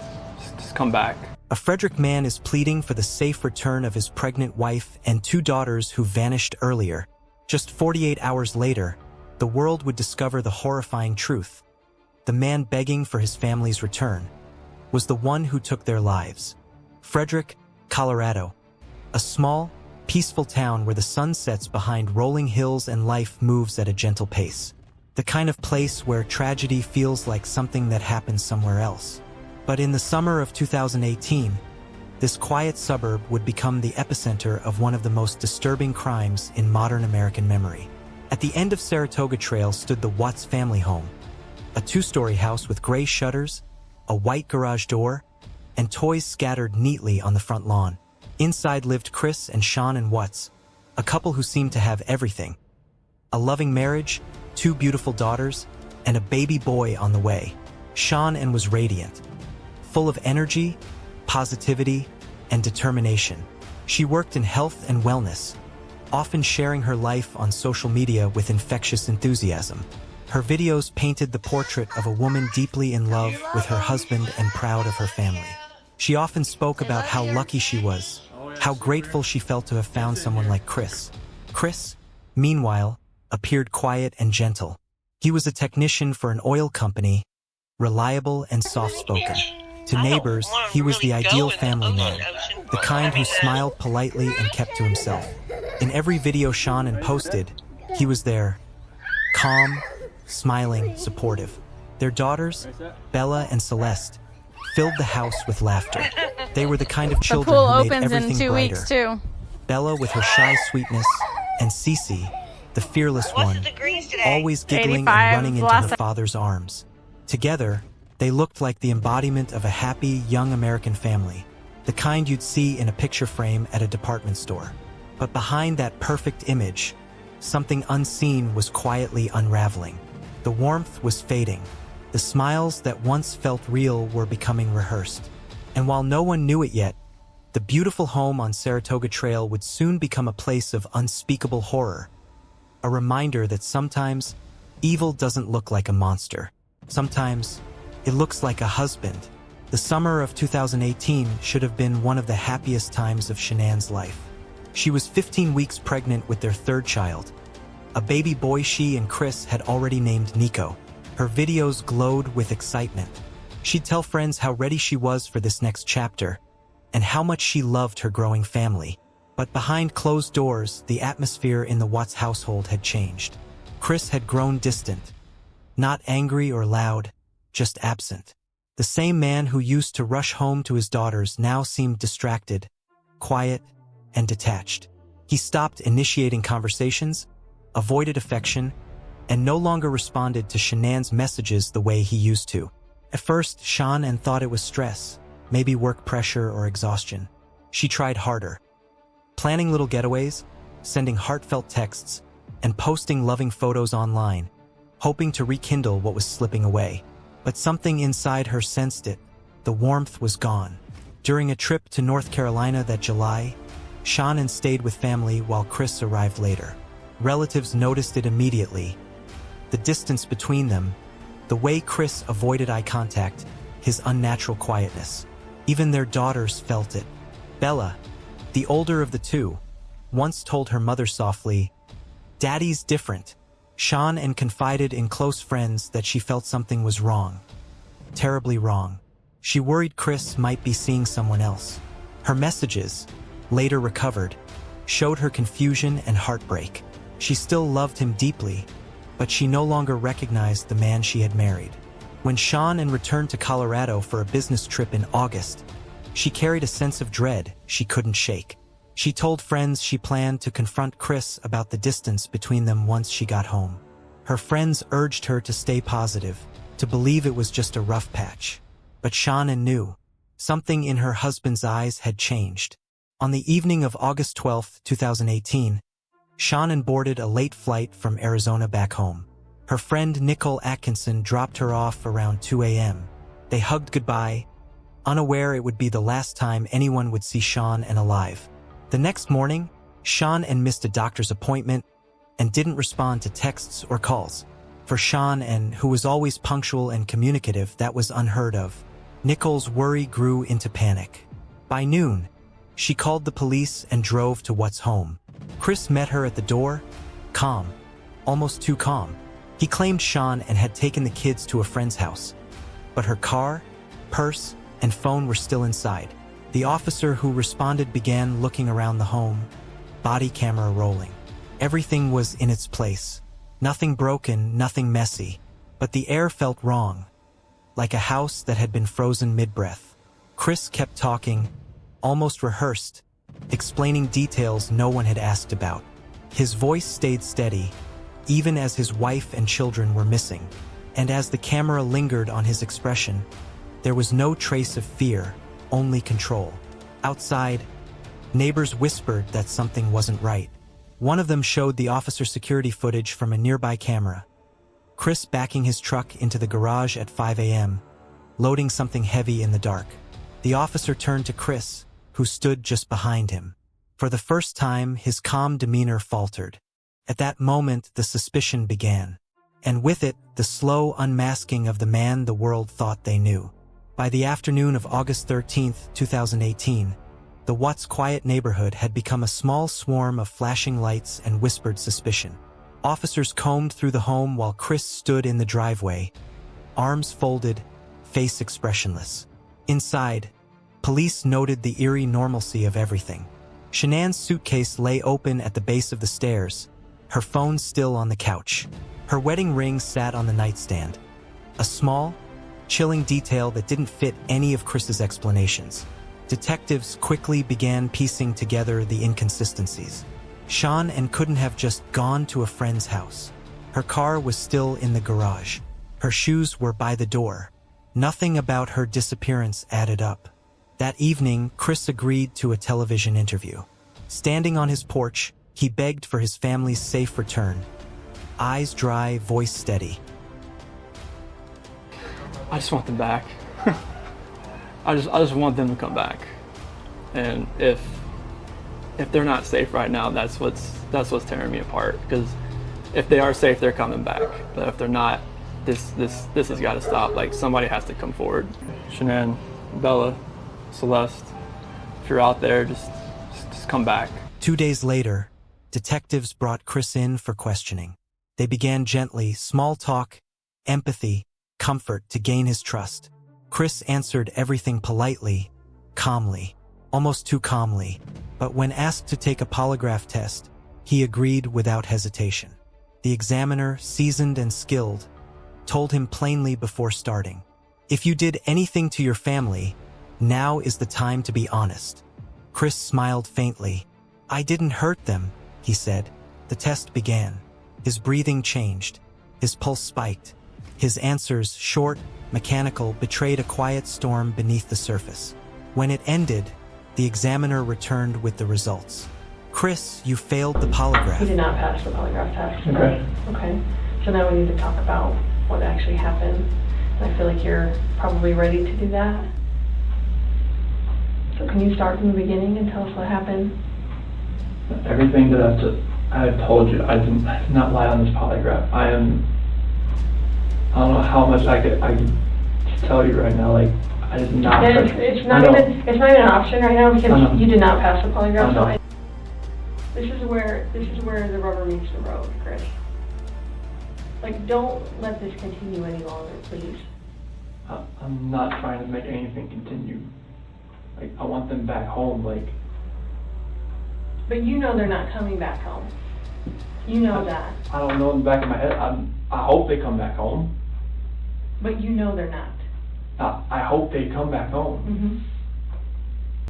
come back. A Frederick man is pleading for the safe return of his pregnant wife and 2 daughters who vanished earlier. Just 48 hours later, the world would discover the horrifying truth. The man begging for his family's return was the one who took their lives. Frederick, Colorado, a small, peaceful town where the sun sets behind rolling hills and life moves at a gentle pace. The kind of place where tragedy feels like something that happens somewhere else. But in the summer of 2018, this quiet suburb would become the epicenter of one of the most disturbing crimes in modern American memory. At the end of Saratoga Trail stood the Watts family home, a two-story house with gray shutters, a white garage door, and toys scattered neatly on the front lawn. Inside lived Chris and Sean Watts, a couple who seemed to have everything. A loving marriage, 2 beautiful daughters, and a baby boy on the way. Sean was radiant, full of energy, positivity, and determination. She worked in health and wellness, often sharing her life on social media with infectious enthusiasm. Her videos painted the portrait of a woman deeply in love with her husband and proud of her family. She often spoke about how lucky she was, how grateful she felt to have found someone like Chris. Chris, meanwhile, appeared quiet and gentle. He was a technician for an oil company, reliable and soft-spoken. To neighbors, he was the ideal family man, the kind who smiled politely and kept to himself. In every video Sean posted, he was there, calm, smiling, supportive. Their daughters, Bella and Celeste, filled the house with laughter. They were the kind of children who made everything brighter. The pool opens in 2 weeks too. Bella with her shy sweetness, and Cece, the fearless one, always giggling and running into her father's arms. Together, they looked like the embodiment of a happy, young American family, the kind you'd see in a picture frame at a department store. But behind that perfect image, something unseen was quietly unraveling. The warmth was fading. The smiles that once felt real were becoming rehearsed. And while no one knew it yet, the beautiful home on Saratoga Trail would soon become a place of unspeakable horror. A reminder that sometimes evil doesn't look like a monster. Sometimes it looks like a husband. The summer of 2018 should have been one of the happiest times of Shanann's life. She was 15 weeks pregnant with their 3rd child, a baby boy she and Chris had already named Nico. Her videos glowed with excitement. She'd tell friends how ready she was for this next chapter, and how much she loved her growing family. But behind closed doors, the atmosphere in the Watts household had changed. Chris had grown distant, not angry or loud, just absent. The same man who used to rush home to his daughters now seemed distracted, quiet, and detached. He stopped initiating conversations, avoided affection, and no longer responded to Shanann's messages the way he used to. At first, Sean thought it was stress, maybe work pressure or exhaustion. She tried harder, planning little getaways, sending heartfelt texts, and posting loving photos online, hoping to rekindle what was slipping away. But something inside her sensed it. The warmth was gone. During a trip to North Carolina that July, Sean stayed with family while Chris arrived later. Relatives noticed it immediately. The distance between them, the way Chris avoided eye contact, his unnatural quietness. Even their daughters felt it. Bella, the older of the two, once told her mother softly, "Daddy's different." Sean confided in close friends that she felt something was wrong. Terribly wrong. She worried Chris might be seeing someone else. Her messages, later recovered, showed her confusion and heartbreak. She still loved him deeply, but she no longer recognized the man she had married. When Sean returned to Colorado for a business trip in August, she carried a sense of dread she couldn't shake. She told friends she planned to confront Chris about the distance between them once she got home. Her friends urged her to stay positive, to believe it was just a rough patch. But Sean knew. Something in her husband's eyes had changed. On the evening of August 12, 2018, Sean boarded a late flight from Arizona back home. Her friend Nicole Atkinson dropped her off around 2 a.m. They hugged goodbye, unaware it would be the last time anyone would see Sean alive. The next morning, Sean missed a doctor's appointment and didn't respond to texts or calls. For Sean, who was always punctual and communicative, that was unheard of. Nicole's worry grew into panic. By noon, she called the police and drove to Watts' home. Chris met her at the door, calm, almost too calm. He claimed Sean had taken the kids to a friend's house, but her car, purse, and phone were still inside. The officer who responded began looking around the home, body camera rolling. Everything was in its place. Nothing broken, nothing messy. But the air felt wrong, like a house that had been frozen mid-breath. Chris kept talking, almost rehearsed, explaining details no one had asked about. His voice stayed steady, even as his wife and children were missing. And as the camera lingered on his expression, there was no trace of fear, only control. Outside, neighbors whispered that something wasn't right. One of them showed the officer's security footage from a nearby camera. Chris backing his truck into the garage at 5 a.m., loading something heavy in the dark. The officer turned to Chris, who stood just behind him. For the first time, his calm demeanor faltered. At that moment, the suspicion began. And with it, the slow unmasking of the man the world thought they knew. By the afternoon of August 13, 2018, the Watts quiet neighborhood had become a small swarm of flashing lights and whispered suspicion. Officers combed through the home while Chris stood in the driveway, arms folded, face expressionless. Inside, police noted the eerie normalcy of everything. Shanann's suitcase lay open at the base of the stairs, her phone still on the couch. Her wedding ring sat on the nightstand. A small, chilling detail that didn't fit any of Chris's explanations. Detectives quickly began piecing together the inconsistencies. Shanann couldn't have just gone to a friend's house. Her car was still in the garage. Her shoes were by the door. Nothing about her disappearance added up. That evening, Chris agreed to a television interview. Standing on his porch, he begged for his family's safe return. Eyes dry, voice steady. I just want them back. I just want them to come back. And if they're not safe right now, that's what's tearing me apart. Because if they are safe, they're coming back. But if they're not, this has got to stop. Like, somebody has to come forward. Shanann, Bella, Celeste, if you're out there, just come back. 2 days later, detectives brought Chris in for questioning. They began gently, small talk, empathy, comfort to gain his trust. Chris answered everything politely, calmly, almost too calmly. But when asked to take a polygraph test, he agreed without hesitation. The examiner, seasoned and skilled, told him plainly before starting, "If you did anything to your family, now is the time to be honest." Chris smiled faintly. "I didn't hurt them," he said. The test began. His breathing changed. His pulse spiked. His answers, short, mechanical, betrayed a quiet storm beneath the surface. When it ended, the examiner returned with the results. "Chris, you failed the polygraph." He did not pass the polygraph test. Okay. Okay. So now we need to talk about what actually happened. And I feel like you're probably ready to do that. So can you start from the beginning and tell us what happened? Everything that I have told you, I did not lie on this polygraph. I don't know how much I could tell you right now. Like, I did not. It's not even an option right now because you did not pass the polygraph. So this is where the rubber meets the road, Chris. Like, don't let this continue any longer, please. I'm not trying to make anything continue. Like, I want them back home. Like. But you know they're not coming back home. You know that. I don't know in the back of my head. I hope they come back home. But you know they're not. I hope they come back home. Mm-hmm.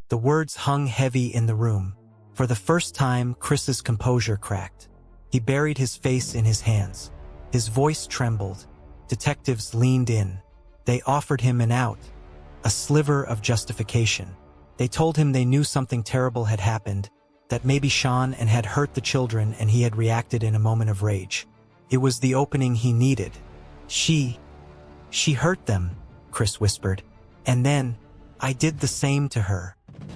The words hung heavy in the room. For the first time, Chris's composure cracked. He buried his face in his hands. His voice trembled. Detectives leaned in. They offered him an out, a sliver of justification. They told him they knew something terrible had happened, that maybe Shanann had hurt the children and he had reacted in a moment of rage. It was the opening he needed. She hurt them, Chris whispered. And then, I did the same to her.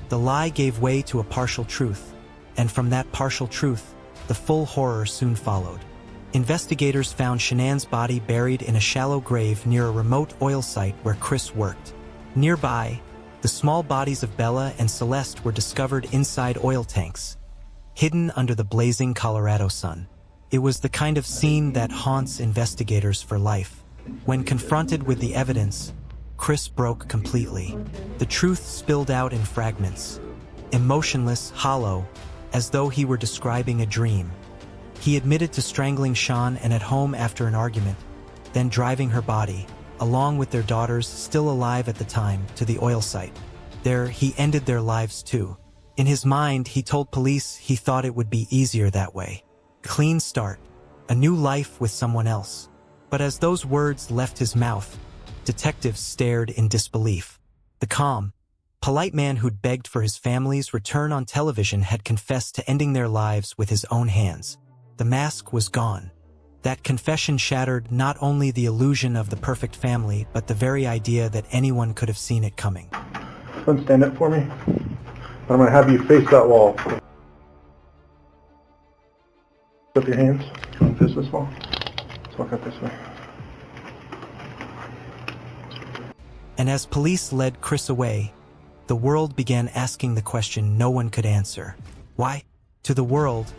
The lie gave way to a partial truth, and from that partial truth, the full horror soon followed. Investigators found Shanann's body buried in a shallow grave near a remote oil site where Chris worked. Nearby, the small bodies of Bella and Celeste were discovered inside oil tanks, hidden under the blazing Colorado sun. It was the kind of scene that haunts investigators for life. When confronted with the evidence, Chris broke completely. The truth spilled out in fragments, emotionless, hollow, as though he were describing a dream. He admitted to strangling Sean and at home after an argument, then driving her body, along with their daughters still alive at the time, to the oil site. There, he ended their lives too. In his mind, he told police he thought it would be easier that way. Clean start, a new life with someone else. But as those words left his mouth, detectives stared in disbelief. The calm, polite man who'd begged for his family's return on television had confessed to ending their lives with his own hands. The mask was gone. That confession shattered not only the illusion of the perfect family, but the very idea that anyone could have seen it coming. Son, stand up for me. I'm going to have you face that wall. Put up your hands. You want to face this wall? Let's walk up this way. And as police led Chris away, the world began asking the question no one could answer. Why? To the world,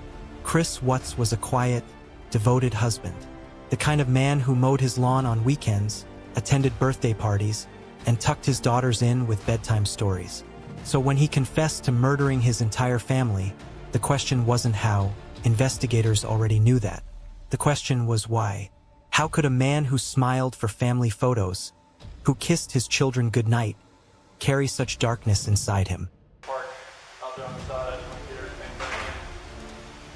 Chris Watts was a quiet, devoted husband. The kind of man who mowed his lawn on weekends, attended birthday parties, and tucked his daughters in with bedtime stories. So when he confessed to murdering his entire family, the question wasn't how. Investigators already knew that. The question was why. How could a man who smiled for family photos, who kissed his children goodnight, carry such darkness inside him? Park out there on the side, I just want to get everything bring in.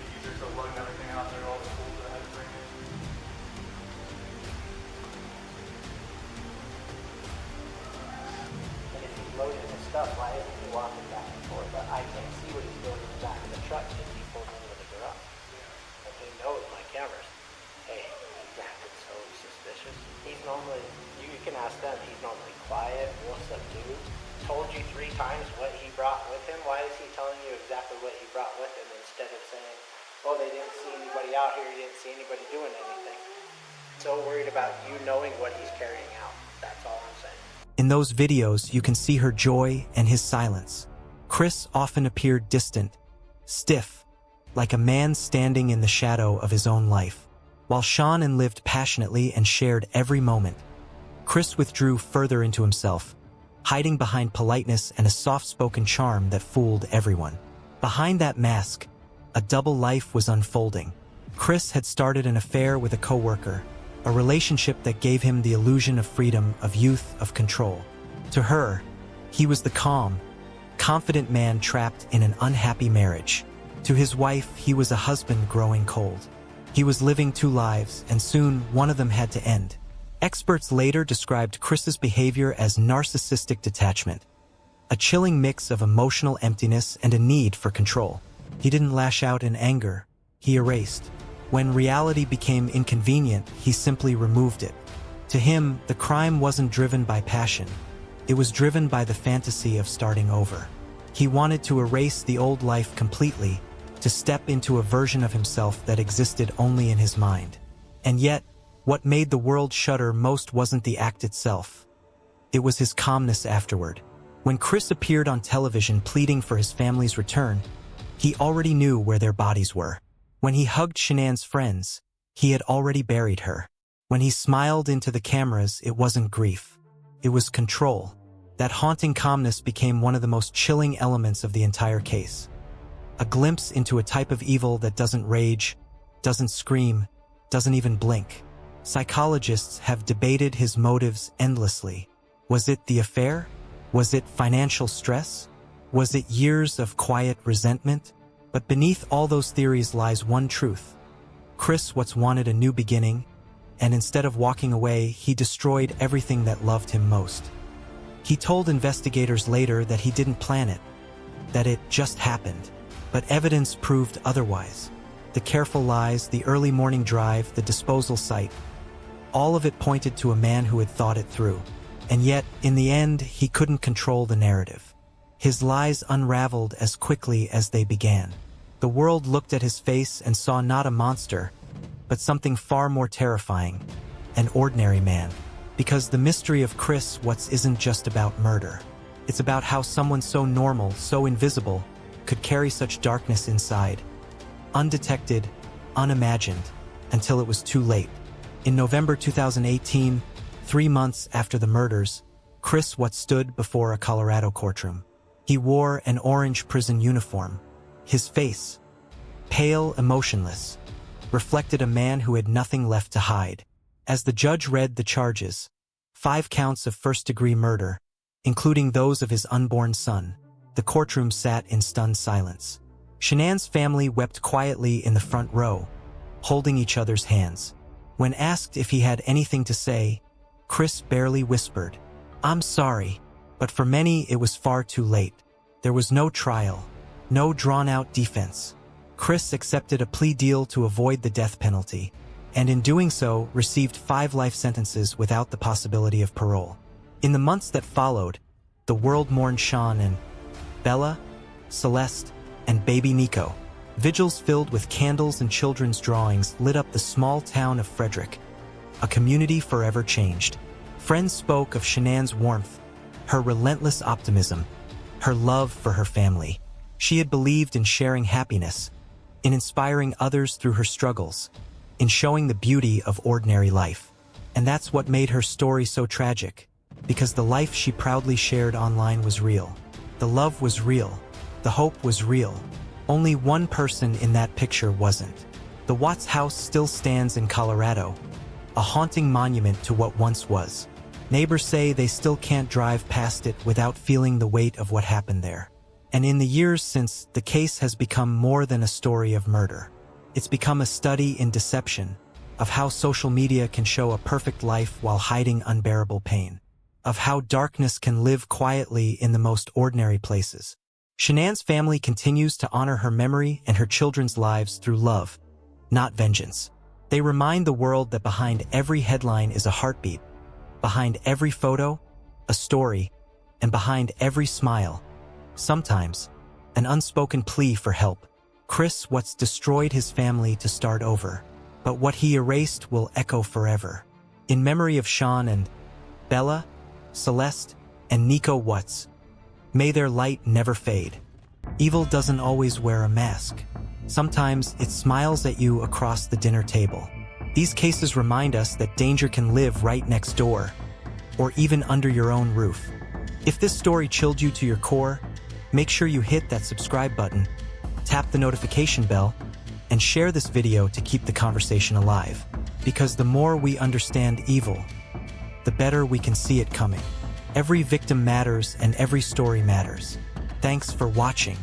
Be easier to load everything out there, all the tools that I had to bring in. And if he's loading his stuff, why isn't he walking back and forth? But I can't see what he's doing in the back of the truck because he pulled into the garage. And he knows my cameras. Hey, he's acting so suspicious. He's normally, you can ask them, he's normally quiet, real subdued. Told you 3 times what he brought with him. Why is he telling you exactly what he brought with him instead of saying, oh, they didn't see anybody out here, he didn't see anybody doing anything? So worried about you knowing what he's carrying out. That's all I'm saying. In those videos, you can see her joy and his silence. Chris often appeared distant, stiff, like a man standing in the shadow of his own life. While Sean lived passionately and shared every moment, Chris withdrew further into himself, hiding behind politeness and a soft-spoken charm that fooled everyone. Behind that mask, a double life was unfolding. Chris had started an affair with a coworker, a relationship that gave him the illusion of freedom, of youth, of control. To her, he was the calm, confident man trapped in an unhappy marriage. To his wife, he was a husband growing cold. He was living 2 lives, and soon one of them had to end. Experts later described Chris's behavior as narcissistic detachment, a chilling mix of emotional emptiness and a need for control. He didn't lash out in anger, he erased. When reality became inconvenient, he simply removed it. To him, the crime wasn't driven by passion. It was driven by the fantasy of starting over. He wanted to erase the old life completely, to step into a version of himself that existed only in his mind. And yet, what made the world shudder most wasn't the act itself. It was his calmness afterward. When Chris appeared on television pleading for his family's return, he already knew where their bodies were. When he hugged Shanann's friends, he had already buried her. When he smiled into the cameras, it wasn't grief. It was control. That haunting calmness became one of the most chilling elements of the entire case. A glimpse into a type of evil that doesn't rage, doesn't scream, doesn't even blink. Psychologists have debated his motives endlessly. Was it the affair? Was it financial stress? Was it years of quiet resentment? But beneath all those theories lies one truth. Chris Watts wanted a new beginning, and instead of walking away, he destroyed everything that loved him most. He told investigators later that he didn't plan it, that it just happened. But evidence proved otherwise. The careful lies, the early morning drive, the disposal site, all of it pointed to a man who had thought it through. And yet, in the end, he couldn't control the narrative. His lies unraveled as quickly as they began. The world looked at his face and saw not a monster, but something far more terrifying, an ordinary man. Because the mystery of Chris Watts isn't just about murder. It's about how someone so normal, so invisible, could carry such darkness inside, undetected, unimagined, until it was too late. In November 2018, 3 months after the murders, Chris Watts stood before a Colorado courtroom. He wore an orange prison uniform, His face, pale, emotionless, reflected a man who had nothing left to hide. As the judge read the charges, 5 counts of first-degree murder, including those of his unborn son, the courtroom sat in stunned silence. Shanann's family wept quietly in the front row, holding each other's hands. When asked if he had anything to say, Chris barely whispered, "I'm sorry," but for many it was far too late. There was no trial, no drawn-out defense. Chris accepted a plea deal to avoid the death penalty, and in doing so received 5 life sentences without the possibility of parole. In the months that followed, the world mourned Sean and Bella, Celeste, and baby Nico. Vigils filled with candles and children's drawings lit up the small town of Frederick, a community forever changed. Friends spoke of Shanann's warmth, her relentless optimism, her love for her family. She had believed in sharing happiness, in inspiring others through her struggles, in showing the beauty of ordinary life. And that's what made her story so tragic, because the life she proudly shared online was real. The love was real. The hope was real. Only one person in that picture wasn't. The Watts house still stands in Colorado, a haunting monument to what once was. Neighbors say they still can't drive past it without feeling the weight of what happened there. And in the years since, the case has become more than a story of murder. It's become a study in deception, of how social media can show a perfect life while hiding unbearable pain, of how darkness can live quietly in the most ordinary places. Shanann's family continues to honor her memory and her children's lives through love, not vengeance. They remind the world that behind every headline is a heartbeat, behind every photo, a story, and behind every smile, sometimes, an unspoken plea for help. Chris what's destroyed his family to start over, but what he erased will echo forever. In memory of Sean and Bella, Celeste, and Nico Watts, may their light never fade. Evil doesn't always wear a mask. Sometimes it smiles at you across the dinner table. These cases remind us that danger can live right next door, or even under your own roof. If this story chilled you to your core, make sure you hit that subscribe button, tap the notification bell, and share this video to keep the conversation alive. Because the more we understand evil, the better we can see it coming. Every victim matters and every story matters. Thanks for watching.